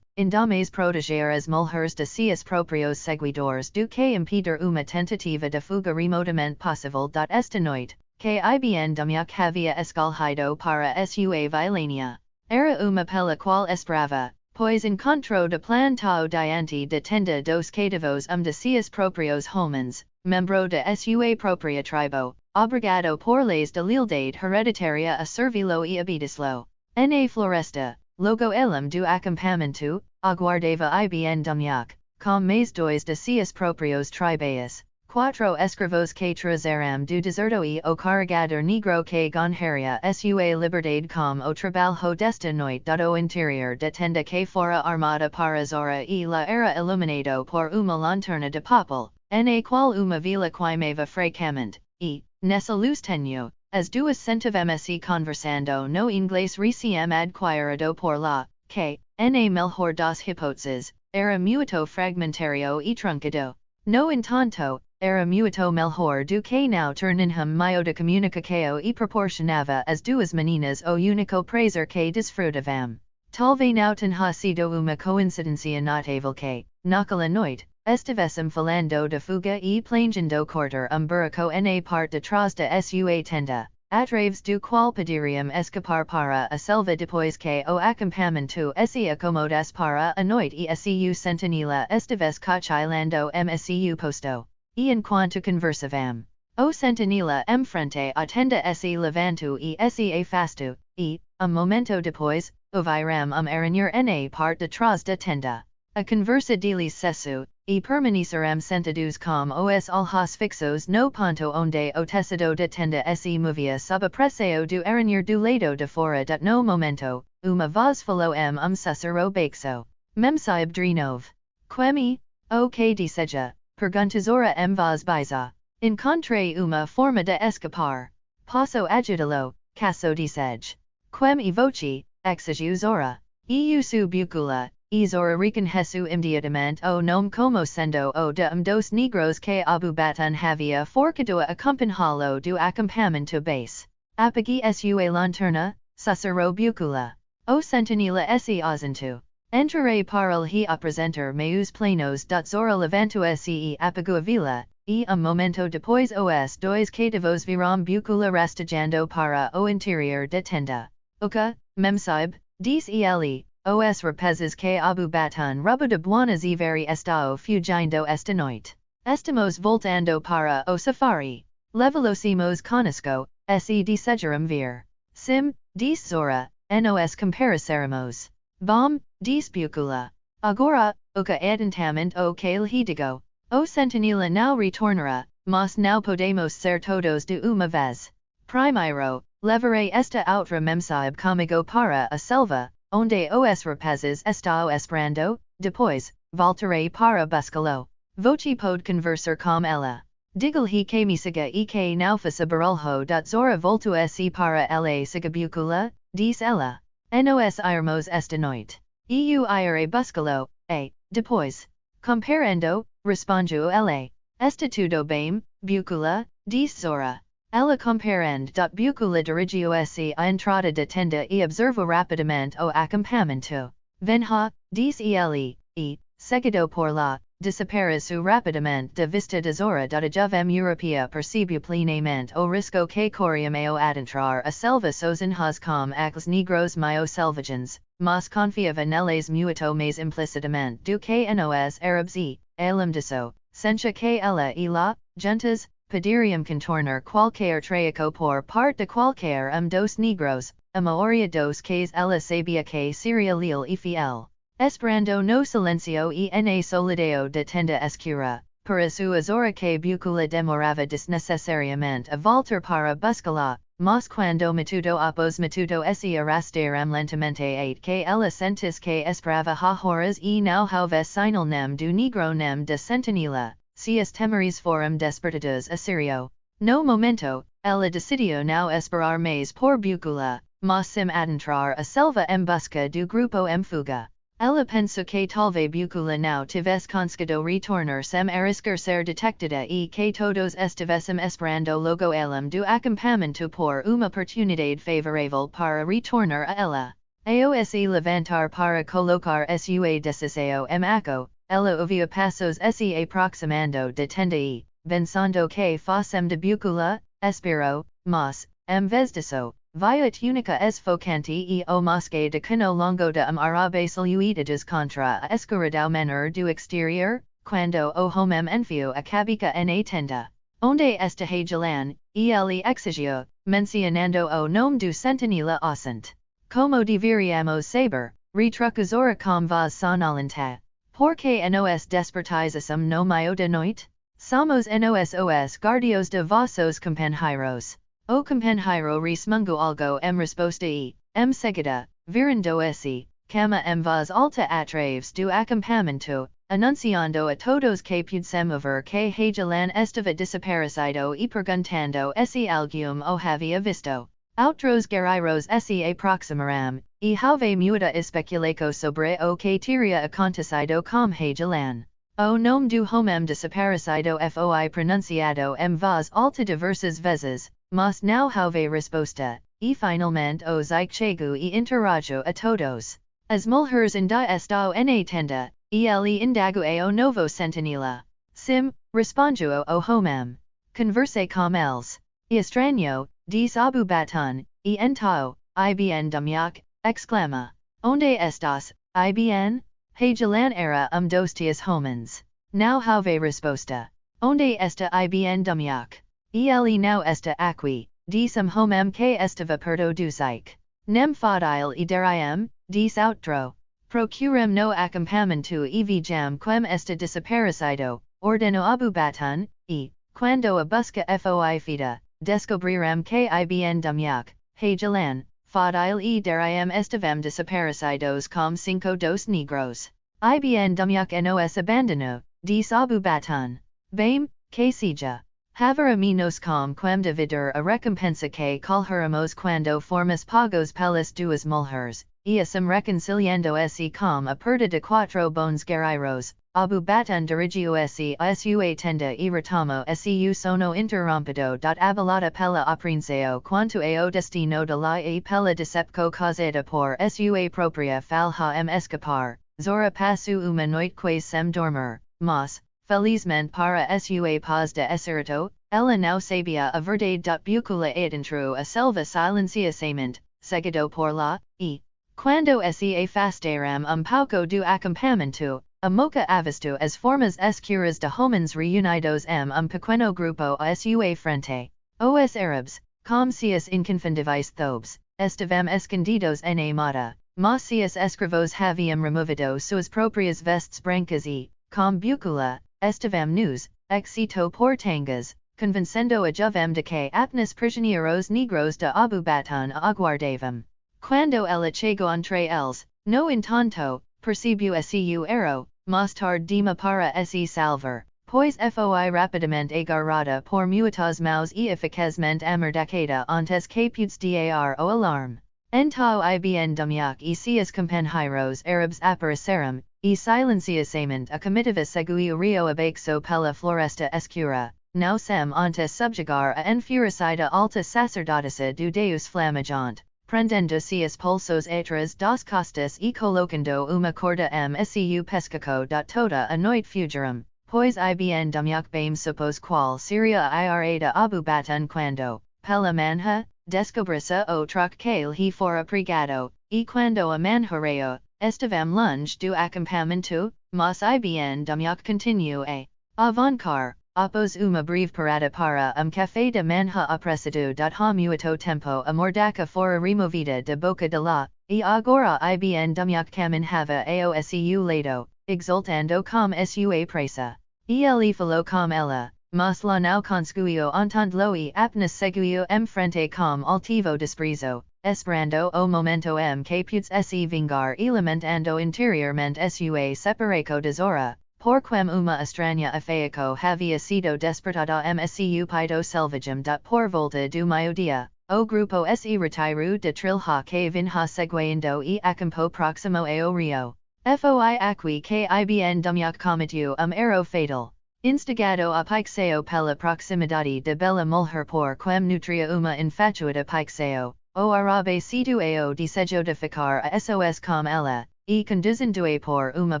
mais proteger as mulheres de seus próprios seguidores do que impedir uma tentativa de fuga remotamente possível. Esta noite, que Ibn Dumyak havia escolhido para sua violência, era uma pela qual esperava, pois encontrou de plantão diante de tenda dos cativos de seus próprios homens, membro de sua própria tribo, obrigado por leis de lealdade hereditária a servi-lo e obedecê-lo. Na floresta, logo elem do acampamento, aguardava Ibn Dumyak, com mais dois de seus próprios tribais. Quatro escravos que trazaram do deserto e o carregador negro que ganharia sua liberdade com o trabalho desta noite. O interior da tenda que fora armada para zora e la era iluminado por uma lanterna de papel, na qual uma vela queimava fracamente, e, nessa luz tenue, as duas sentavam-se conversando no inglês recém adquirido por lá, que, na melhor das hipóteses, era muito fragmentário e truncado. No entanto, era muito melhor do que não ter nenhum meio de comunicação e proporcionava às duas meninas o único prazer que desfrutavam. Talvez não tenha sido uma coincidência notável que, naquela noite, estivessem falando de fuga e planejando cortar buraco na parte de trás da sua tenda. Atraves do qual poderium escapar para a selva depois que o acampamento se acomodas para a noite e secu sentinela estives cachilando mscu posto. E enquanto conversavam, o sentinela frente à tenda se levantou e se afastou, e, momento depois, ouviram aranhar na parte de trás da tenda. A conversa deles cessou, e permaneceram sentados com os olhos fixos no ponto onde o tecido da tenda se movia sob a pressão do aranhar do lado de fora dat no momento, uma voz falou sussurro baixo. Memsaib de novo. Quemi, o que deseja, perguntazora voz baixa. Encontrei uma forma de escapar. Posso ajudá-lo, caso deseje. Quem voce, exigiu Zora. E su bucula, e Zora reconheceu imediatamente o nome como sendo o de dos negros que Abubatan havia forcado acompanhá-lo do acampamento base. Apagui sua lanterna, sussurrou bucula. O sentinela se ausentou. Entrarei para lhe apresentar meus planos. Zora levantou se e apagou a vela. E momento depois os dois cativos viram bucula rastejando para o interior da tenda. Oca, memsaib, disse ele, os rapazes que Abubatan roubou de Buenas e Very estão fugindo esta noite. Estamos voltando para o safari. Levelocimos conosco, se desejaram vir. Sim, disse Zora, nos comparaceremos. Bom, disse bucula. Agora, oca adiantamento o que lhe digo. O sentinela não retornará, mas não podemos ser todos de uma vez. Primeiro, levarei esta outra memsaib comigo para a selva, onde os rapazes estão esperando, depois, voltarei para buscá-lo. Você pode conversar com ela. Diga-lhe que me siga e que não faça barulho. Zora voltou se para ela siga bucula, disse ela. Nos irmos esta noite. Eu irei buscá-lo, e, depois. Comparando, respondeu ele. Está tudo bem, bucula, disse Zora. Ela compreende. Bucula dirigiu-se à entrada da tenda e observou rapidamente o acampamento. Venha, disse ele, e, seguido por lá, desapareceu rapidamente da vista de Zora. A jovem europeia percebeu plenamente o risco que corríamos ao adentrar a selva sozinhos com aqueles negros meio selvagens, mas confiava neles muito mais implicitamente do que nos árabes e, além disso, sentia que ela e lá, juntas, poderiam contornar qualquer trajeto por parte de qualquer dos negros, a maioria dos que ela sabia que seria leal e fiel. Esperando no silencio e na solidão da tenda escura, por isso a Zora que bucula demorava desnecessariamente a voltar para buscá-la, mas quando matuto após matuto se arrastaram lentamente ate que ela sentisse que esperava horas e não houvesse sinal nem do negro nem da sentinela. Seus temores foram despertados a sério. No momento, ela decidiu não esperar mais por bucula, mas sim adentrar a selva em busca do grupo fuga. Ela pensou que talvez bucula não tivesse conseguido retornar sem arriscar ser detectada e que todos estivessem esperando logo além do acampamento por uma oportunidade favorável para retornar a ela. Ao levantar para colocar sua decisão em aco, ela ouvia passos se aproximando da tenda e, pensando que fossem de bucula, esperou, mas, em vez disso, via a túnica esfocante e o mosque de cano longo de arabe saluidas contra a escuridão menor do exterior, quando o homem enfiou a cabeça na tenda. Onde está Jalan, ele exigiu, mencionando o nome do sentinela ausente. Como deveríamos saber, retrucou Zora com voz sonolenta. Porque nos despertização no meio da noite? Somos os guardiões de vossos companheiros. O companheiro resmungo algo em resposta e, em seguida, virando-se, cama em voz alta atrás do acampamento, anunciando a todos que pudsem ouvir que Jalan estava desaparecido e perguntando se alguém o havia visto. Outros guerreiros se aproximaram, e houve muita especulação sobre o que teria acontecido com Jalan. O nome do homem desaparecido foi pronunciado em voz alta diversas vezes, mas não houve resposta, e finalmente o Zik chegou e interrogou a todos. As mulheres ainda estão na tenda, e ele indagou o novo sentinela. Sim, respondeu o homem. Conversei com eles. E estranho, dis abu baton, e entao, ibn dumyak, exclama. Onde estas, ibn? Hagelan era dostias homens. Now have resposta. Onde esta ibn dumyak? Ele now esta aqui, disum homem que estava perto do Zik. Nem fadil ideriem, dis outro. Procurem no acampamento e jam quem esta desaparecido, ordeno abu baton, e, quando a busca foi fida, descobrirem que ibn dumyak, hagelan, fadil e deriem estavam desaparecidos com cinco dos negros. Ibn dumyak nos abandono, dis abu baton. Bem, que seja. Havera menos com quem dividir a recompensa que colheremos quando formos pagos pelas duas mulheres, e assim reconciliando se com a perda de quatro bons guerreiros, abu baton dirigiu se a sua tenda e retamo seu sono interrompido. Abalada pela apreensão quanto ao destino de la e pela decepção causada por sua própria falha escapar, zora passu uma noite que sem dormir, mas, felizmente para sua paz de espírito, ela não sabia a verdade. Bucula adentro a selva silenciosamente, seguido por lá, e, quando se afastaram pouco do acampamento, a moca avistou as formas escuras de homens reunidos pequeno grupo a sua frente. Os árabes, como seus inconfundíveis thobes, estavam escondidos na mata, mas seus escravos haviam removido suas próprias vestes brancas e, como Bucula, estavam nus, excito por tangas, convencendo a jovem de que apenas prisioneiros negros de abu baton aguardavam. Quando ela chegou entre eles, no entanto, percebeu seu erro, mais tarde dima para se salvar, pois foi rapidamente agarrada por muitas mãos e eficazmente amordacada antes que pudesse dar o alarme. Então ibn dumyak e seus companheiros árabes apareceram, e silenciosamente a comitiva seguiu o rio abaixo pela floresta escura, não sem antes subjugar a enfurecida alta sacerdotisa do Deus flamejante, prendendo seus pulsos atrás das costas e colocando uma corda seu pescoço. Toda a noite fugiram, pois ibn dumyak bem supôs qual seria a ira de abu baton quando, pela manhã, descobrisse o truque que lhe fora pregado, e quando a manhãreou, estavam longe do acampamento, mas ibn dumyak continuou a avançar. Após uma breve parada para café de manhã apressado. Há muito tempo a mordaca fora removida da boca de lá, e agora ibn dumyak caminhava ao seu lado, exultando com sua pressa. Ele falou com ela, mas lá não conseguiu entendê-lo e apenas seguiu frente com altivo desprezo, esperando o momento que pudesse vingar e lamentando interiormente sua separação tesoura. Porquem uma estranha afeição havia sido despertada seu peito selvagem. Por volta do meio-dia, o grupo se retirou de trilha que vinha seguindo e acampou próximo ao rio. Foi aqui que ibn dumyak cometeu erro fatal. Instigado a paixão pela proximidade de bela mulher por quem nutria uma infatuada paixão, o árabe situou desejo de ficar a sos com ela, e conduzindo-a por uma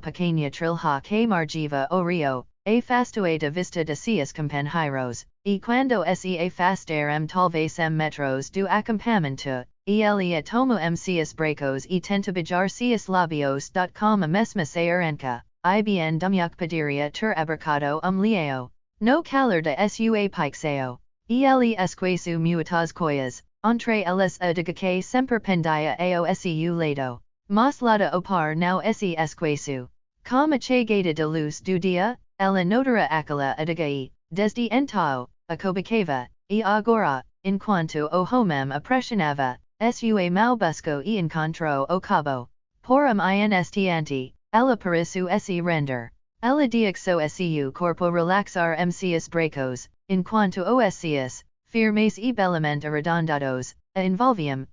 pequena trilha que margiva o rio, afastou-a da vista de seus companheiros, e quando se afastaram talvez metros do acampamento, ele tomou seus bracos e tentou beijar seus lábios. Com a mesma saranca, ibn dumyak poderia ter abarcado leão. No calor de sua paixão, ele esqueceu muitas coisas, entre elas a de que sempre pendia ao seu lado. Mas lada opar não se esqueceu. Com a chegada de luz do dia, ela notara aquela adega e, desde então, a cobicava, e agora, enquanto o homem apressionava, sua mão buscou e encontrou o cabo. Por instante, ela pareceu se render. Ela deixou seu corpo relaxar seus bracos, enquanto os seus, firmes e bellamente arredondados, a envolviam,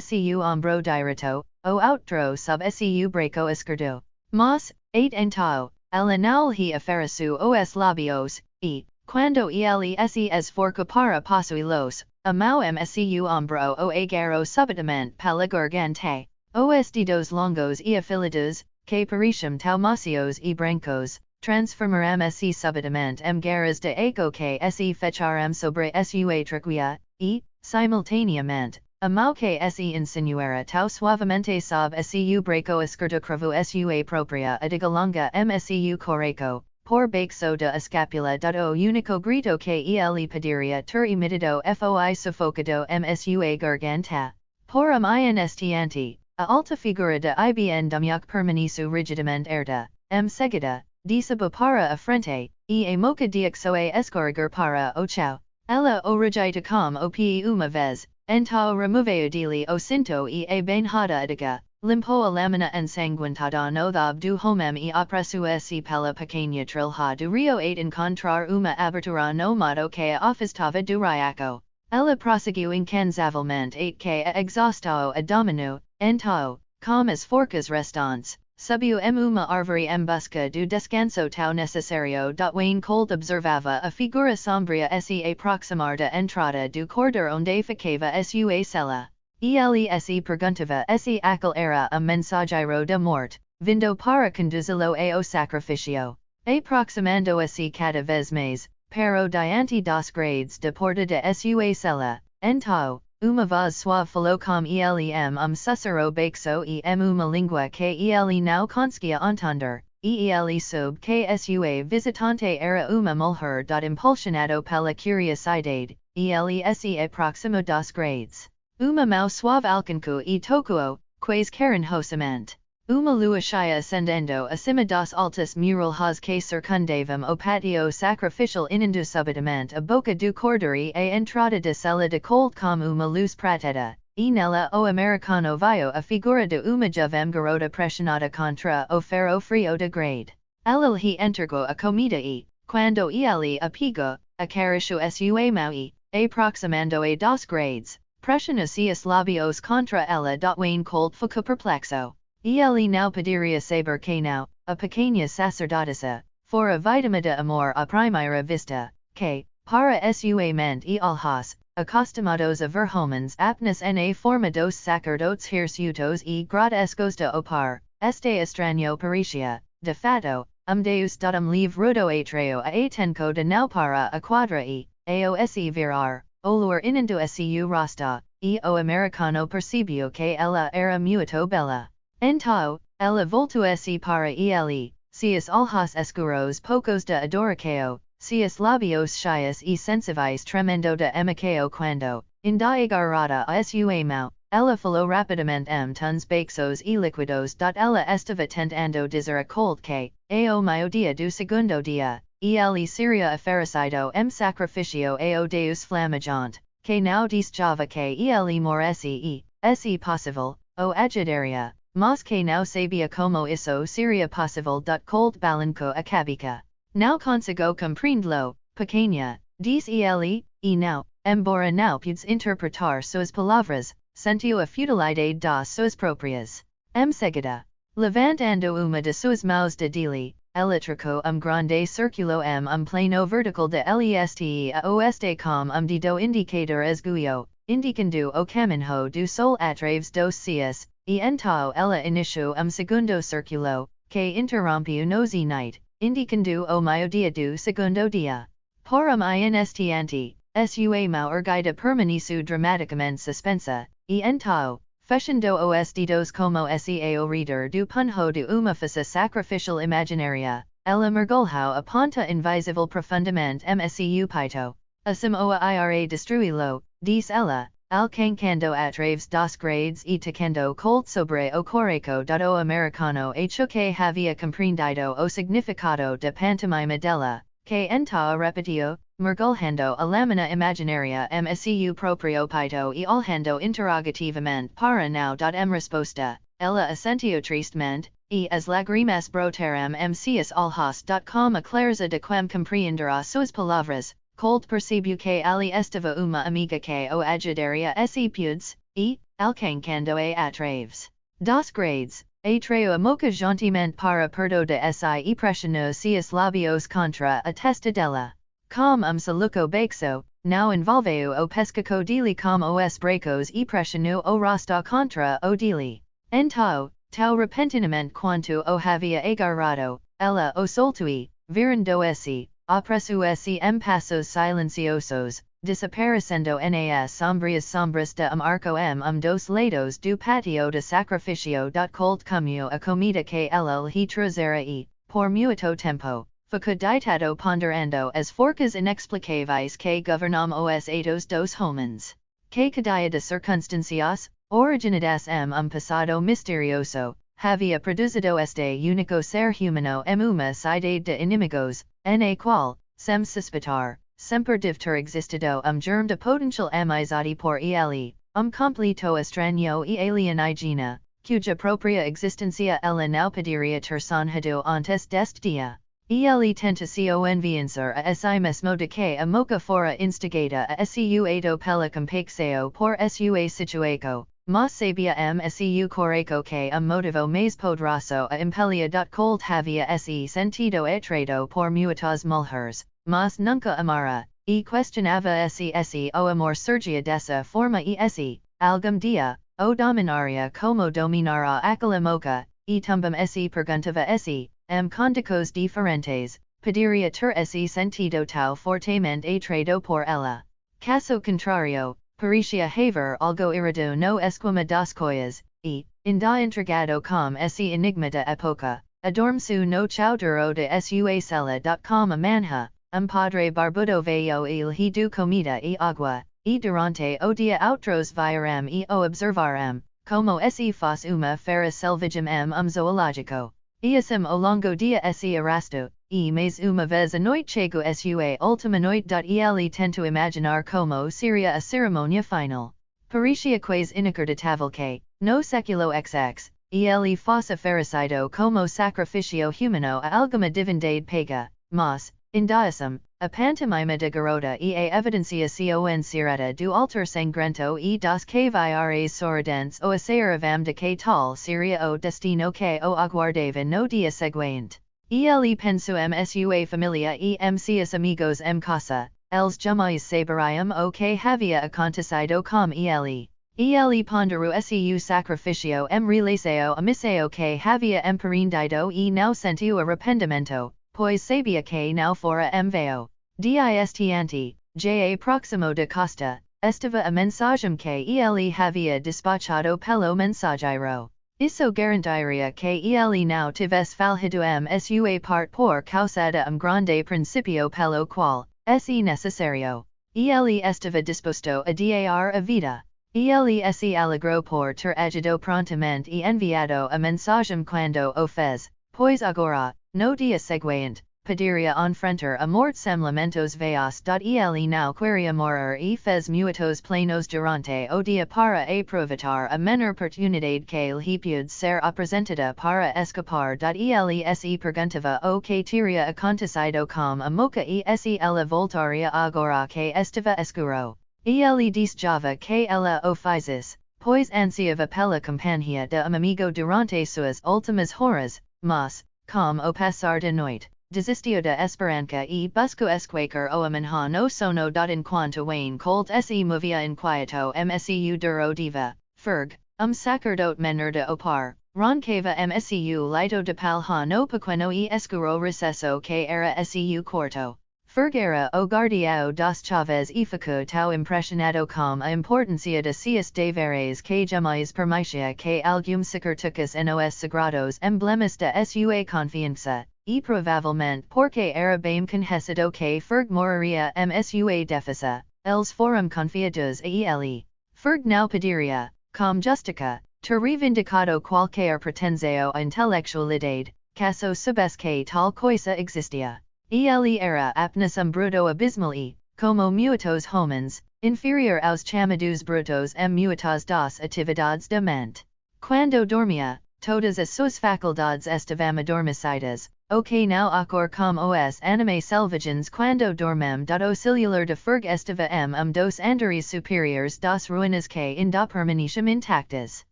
seu ombro direito, o outro sub seu braco esquerdo. Mas, então, ela não lhe ofereceu os lábios, e, quando ele se esforçou para possuí-los, a mão seu ombro o agarrou subitamente pela garganta. Os dedos longos e afilados, que pareciam tão macios e brancos, transformaram-se subitamente garras de água que se fecharam sobre sua traqueia, e, simultaneamente, amau que se insinuera tau suavemente sob seu breco escurto cravu sua propria adigalonga mscu coreco, por baxo de escapula o unico grito que ele pediria ter imitido foi sufocado msua garganta, porum instiante, a alta figura de ibn dumyak permanisu rigidamente erda, seguida, disabo para a frente, a moca diaxoe escorriger para o chau, ella o regita com o pe uma vez, entao removeo dili o cinto a bainhada adiga, limpo a lamina ensanguentada no thab du homem e apresu se pela pequena trilha du rio 8 encontrar uma abertura no modo que a ofistava du riaco. Ella proseguing canzavelmente 8 que a exaustao a domino, entao, com as forcas restantes, subiu uma arvore em busca do descanso tau necessario. Wayne cold observava a figura sombria se aproximar da entrada do corredor onde ficava sua cela. Ele perguntava se aquel era a mensageiro da morte, vindo para conduzilo ao sacrificio. Aproximando se cada vez mais, pero diante dos grades de porta de sua cela, entao, uma voz suave falou com elem sussurro baixo e uma língua que ele não conseguia entender, ele soube que sua visitante era uma mulher. Impulsionado pela curiosidade, ele se aproximou dos grades. Uma mão suave alcançou e tocou, quase carinhosamente. Uma lua cheia ascendendo acima dos altos muralhas que circundavam o patio sacrificial inundou subitamente a boca do corredor e a entrada de cela de cold como uma luz prateada, e nela o americano viu a figura de uma jovem garota pressionada contra o ferro frio de grade. Ela lhe entregou a comida e, quando ele a pegou, acariciou sua mão e, aproximando a dos grades, pressionou seus labios contra ela. Wayne cold ficou perplexo. Ele não poderia saber que não, a pequena sacerdotisa, fora vítima de amor à primeira vista, que, para sua mente e olhos, acostumados a ver homens apenas na forma dos sacerdotes hirsutos e grotescos de opar, este estranho parecia, de fato, deus. Livro do atreo a atenco de não para a quadra e, aos virar, olor inundou seu rosto, e o americano percebeu que ela era muito bela. Entao, ela voltou-se para ele, seus olhos escuros poucos de adoraceo, seus labios cheios e sensíveis tremendo de emoção quando, agarrada a sua mão, ela falou rapidamente tons baixos e líquidos. Ela estava tentando dizer a cold que, ao meio-dia do segundo dia, ele seria oferecido sacrificio ao deus flamejante, que não desejava que ele morresse e, se possível, o ajudaria. Mas que não sabia como isso seria possível. Cold balanco a cabeça. Não consigo compreendê-lo, pequena, diz ele, e não, embora não pudes interpretar suas palavras, sentiu a futilidade das suas próprias. Seguida, levantando uma de suas mãos de dili, ela trocou grande círculo plano vertical de leste a oeste com dedo indicador esguio, indicando o caminho do sol através dos cias. E então ela iniciou segundo círculo, que interrompeu no zenith, indicando o meio-dia do segundo dia. Por instante, sua mão erguida permaneceu dramaticamente suspensa, e então, fechando os dedos como se ao reader do punho de uma face sacrificial imaginária, ela mergulhou a ponta invisível profundamente msu peito. Assim o ira destruí-lo, diz ela, alcançando através dos grades e tocando cold sobre o coreco. O americano achou que havia compreendido o significado de pantomima dela, que então repetiu, mergulhando a lâmina imaginária msu proprio peito e olhando interrogativamente para não. Resposta, ela assentiu tristemente, e as lágrimas brotaram seus olhos. Com a clareza de quem compreenderá suas palavras, cold percebeu que ali estava uma amiga que o ajudaria se pudes, e, alcançando a através dos grades, atraiu a moca gentilmente para perto de si e pressionou seus labios contra a testa dela. Com saluco baixo, não envolveu o pescoço dele com os bracos e pressionou o rosto contra o dele. Então, tão repentinamente quanto o havia agarrado, ela o soltou e, virando-se, apressou-se passos silenciosos, desaparecendo nas sombrias sombras de arco dos lados do patio de sacrificio. Cold como a comida que el trazera e, por muito tempo, fica ditado ponderando as forcas inexplicáveis que governam os atos dos homens. Que cadeia de circunstancias, originadas passado misterioso, havia produzido este único ser humano uma cidade de inimigos, na qual, sem suspeitar, sempre deve ter existido germe de potential amizade por ele, completo estranho e alienígena, cuja própria existência ela não poderia ter sonhado antes deste dia. Ele tenta se enviançar a si mesmo de que a moca fora instigada a su ato pela compacção por sua situação, mas sabia su coraco que motivo mais poderoso a impelia. Cold havia se sentido atraído por muitas mulheres, mas nunca amara, e questionava se o amor surgia dessa forma e se, algum dia, o dominaria como dominara aquela moca, e também se perguntava se, condicos diferentes, poderia ter esse sentido tão fortemente atraído por ela. Caso contrário, parecia haver algo errado no esquema das coisas, e, ainda intrigado com esse enigma da época, adormeceu no chauduro de sua cela. Com a manhã, padre barbudo veio ele do comida e água, e durante o dia outros vieram e o observaram, como se fosse uma feira selvagem zoológico. E assim ao longo dia se arrasto, e mais uma vez a noite chegou sua última noite. Ele tentou imaginar como seria a cerimônia final. Parecia quase inacreditável que, no século XX, ele fosse oferecido como sacrifício humano a alguma divindade paga, mas, ainda assim, a pantomima de garota e a evidencia secreta do altar sangrento e das caviares sorridentes o acervam de que tal seria o destino que o aguardava no dia seguinte. Ele pensou sua família e seus amigos casa, eles jamais saberiam o que havia acontecido com ele. Ele ponderou seu sacrifício relação a missão que havia empreendido e não sentiu arrependimento, pois sabia que não fora vão. Distante, já próximo da costa, estava a mensagem que ele havia despachado pelo mensageiro. Isso garantiria que ele não tivesse falhado sua parte por causa de grande princípio pelo qual, se necessário, ele estava disposto a dar a vida. Ele se alegrou por ter agido prontamente e enviado a mensagem quando o fez, pois agora, no dia seguinte, poderia enfrentar a morte sem lamentos veios. Ele não queria morrer e fez muitos planos durante o dia para aproveitar a menor oportunidade que lhe pude ser apresentada para escapar. Ele se perguntava o que teria acontecido com a moca e se ela voltaria agora que estava escuro. Ele desejava que ela o fizesse, pois ansiava pela companhia de amigo durante suas últimas horas, mas, com o passar da noite, desistiu da esperança e buscou esquecer o amanhã no sono. Enquanto Wayne Colt se movia inquieto msu duro diva, Ferg, sacerdote menor de opar, roncava msu lito de palha no pequeno e escuro recesso que era su corto. Ferg era o guardião das chaves e ficou tão impressionado com a importância de seus deveres que jamais permitia que algum sequer tocasse nos sagrados emblemas de sua confiança. E provavelmente porque era bem conhecido que Ferg moriria sua defesa, eles foram confiados a ele. Ferg não poderia, com justiça, ter reivindicado qualquer pretensão à intelectualidade, caso soubesse que tal coisa existia. Ele era apenas bruto abismal e, como muitos homens, inferior aos chamados brutos muitas das atividades da mente. Quando dormia, todas as suas faculdades estavam adormecidas, o que não ocorre com os animais selvagens quando dormem. O celular de Ferg estava dos andares superiores das ruínas que ainda permaneciam intactas.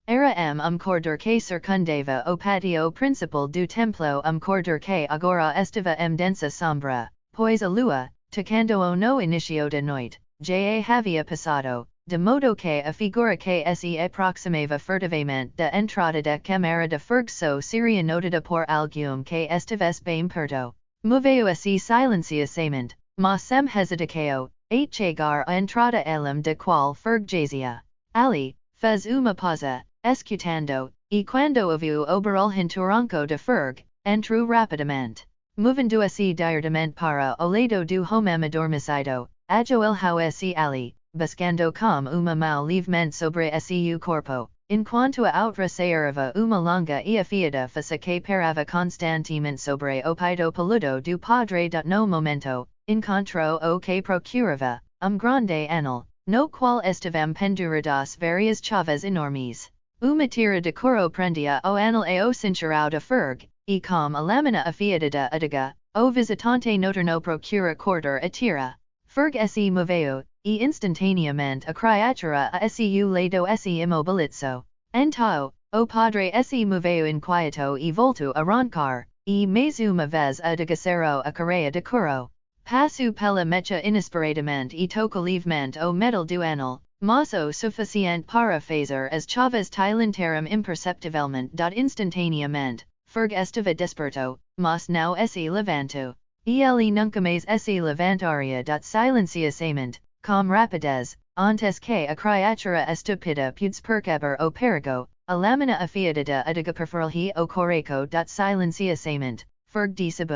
Era corredor que circundava o patio principal do templo corredor que agora estava densa sombra, pois a lua, tocando no início da noite, já havia passado, de modo que a figura que se aproximava furtivamente da entrada da câmara de Ferg só seria notada por algum que estivesse bem perto. Moveu-se silenciosamente, mas sem hesitação, chegar a entrada elam de qual fergjasia. Ali, fez uma pausa, escutando, e quando ouviu oberolhin turanco de ferg, entrou rapidamente. Movendo se diretamente para o lado do homem adormecido, ajoelhou se ali, buscando com uma mão livremente sobre seu corpo, enquanto a outra sairava uma longa e afiada faça que parava constantemente sobre o peito peludo do padre. No momento, encontrou o que procurava, grande anel, no qual estavam penduradas várias chaves enormes. Uma tira de couro prendia o anel e o cinturão de ferg, e com a lâmina afiada de Edgar, o visitante noturno procura cortar a tira. Ferg se moveu, e instantaneamente a criatura a seu lado se imobilizou. Então, o padre se moveu inquieto e voltou a roncar, e mais uma vez adegacerou a careia de couro. Passou pela mecha inesperadamente e tocou livremente o metal do anel, mas o suficiente para fazer as chaves tilintaram imperceptivelmente. Instantaneamente, Ferg estava desperto, mas não se levantou. Ele nunca mais se levantaria. Silenciosamente, com rapidez, antes que a criatura estúpida pudesse perceber o perigo, a lâmina afiada de Edgar perfurou o coraco. Silenciosamente, Ferg disse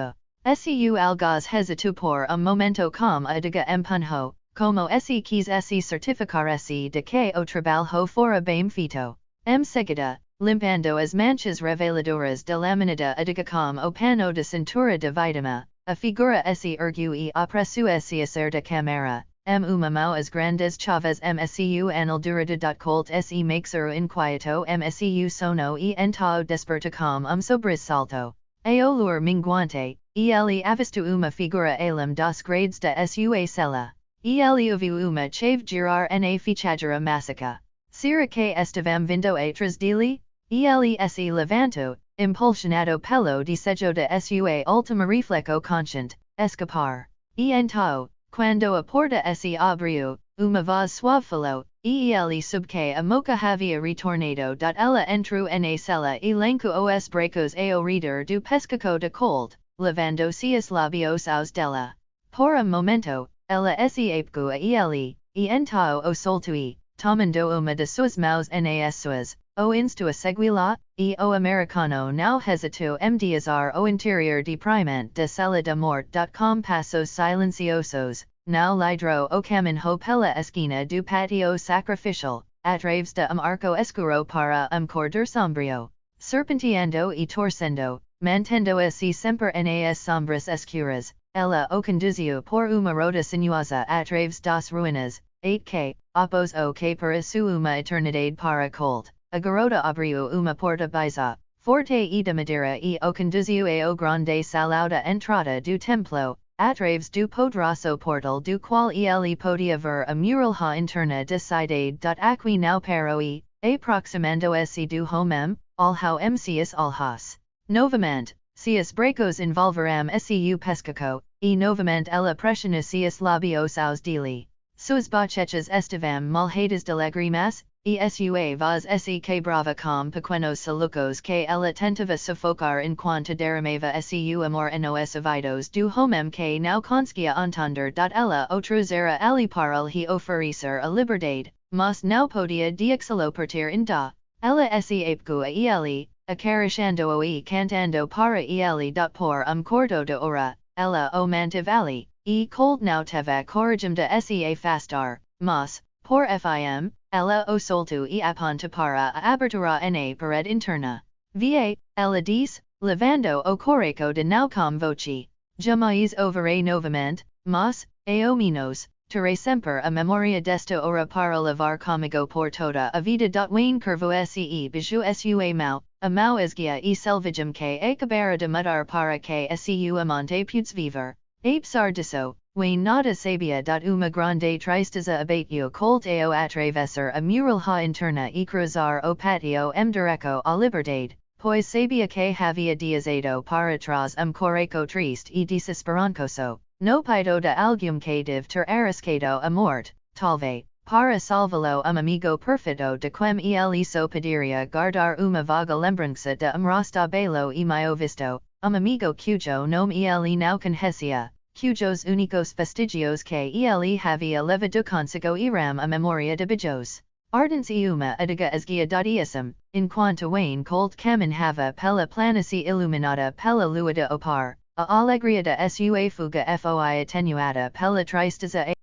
Su algaz hesitou por momento com Edgar empunhou, como se quis se certificar de que o trabalho fora bem feito. Seguida, limpando as manchas reveladoras de lâmina de Edgar com o pano de cintura de vidama, a figura se ergueu e apressou se a sair da câmara. Uma mão as grandes chaves msu anel durada. Colt se mixer inquieto msu sono e então desperta com sobressalto. A olor minguante, ele avistou uma figura além dos grades da sua cela. Ele ouviu uma chave girar na fechadura mágica. Será que estavam vindo atrás dele? Ele se levantou, impulsionado pelo desejo de sua última reflexão consciente, escapar. E então, quando a porta se abriu, uma voz suave falou, e ele soube que a moça havia retornado. Ela entrou na cela e lancou os bracos ao redor do pescoço de Colt, levando seus lábios aos dela. Por momento, ela se apegou a ele, e então o soltou e, tomando uma de suas mãos nas suas, o instou a segui-la, e o americano não hesitou diazar o interior deprimente da sala de morte. Com passos silenciosos, não lidrou o caminho pela esquina do patio sacrificial, através de arco escuro para corredor sombrio, serpenteando e torcendo, mantendo-se sempre nas sombras escuras. Ela o conduziu por uma rota sinuosa através das ruínas, 8 após o que pareceu uma eternidade para Colt. A garota abriu uma porta baisa, forte e de madeira e o conduziu ao grande salão de entrada do templo, através do poderoso portal do qual ele podia ver a muralha interna da cidade. Aqui não parou e, aproximando-se do homem, olhou seus olhos. Novamente, seus bracos envolveram seu pescoço, e novamente ela pressionou seus lábios aos dele. Suas bochechas estavam molhadas de lágrimas, e sua voz se quebrava com pequenos solucos que ela tentava sufocar enquanto derramava seu amor nos ouvidos do homem que não conseguia entender. Ela o trouxera ali para lhe oferecer a liberdade, mas não podia deixá-lo partir ainda. Ela se apegou a ele, acariciando-o e cantando para ele. Por quarto de hora, ela o manteve ali, e Colt não teve coragem de se afastar, mas, por fim, ela o soltou e aponta para a abertura na parede interna. Va, ela disse, levando o coraco de não com voce. Jamais o verei novamente, mas, ao menos, terei sempre a memória desta hora para levar comigo por toda a vida. Wayne curvo se biju sua mão, a mão esguia e selvagem que acabara de mudar para que sua amante pudesse viver. Apesar disso, Wayne nada sabia. Uma grande tristeza abateu Colt ao atravessar a muralha interna e cruzar o patio direto à liberdade, pois sabia que havia deixado para trás coraco triste e desesperançoso, no peito de alguém que deve ter arriscado a morte, talvez, para salvá-lo amigo perfeito de quem ele só poderia guardar uma vaga lembrança de rasta belo e mal visto, amigo cujo nome ele não conhecia, cujos únicos vestigios que ele havia levado consigo eram a memoria de bijos. Ardens e uma adega esguiadadíssima, enquanto Wayne cold caminhava pela planície iluminada pela lua de opar, a alegria da sua fuga foi atenuada pela tristeza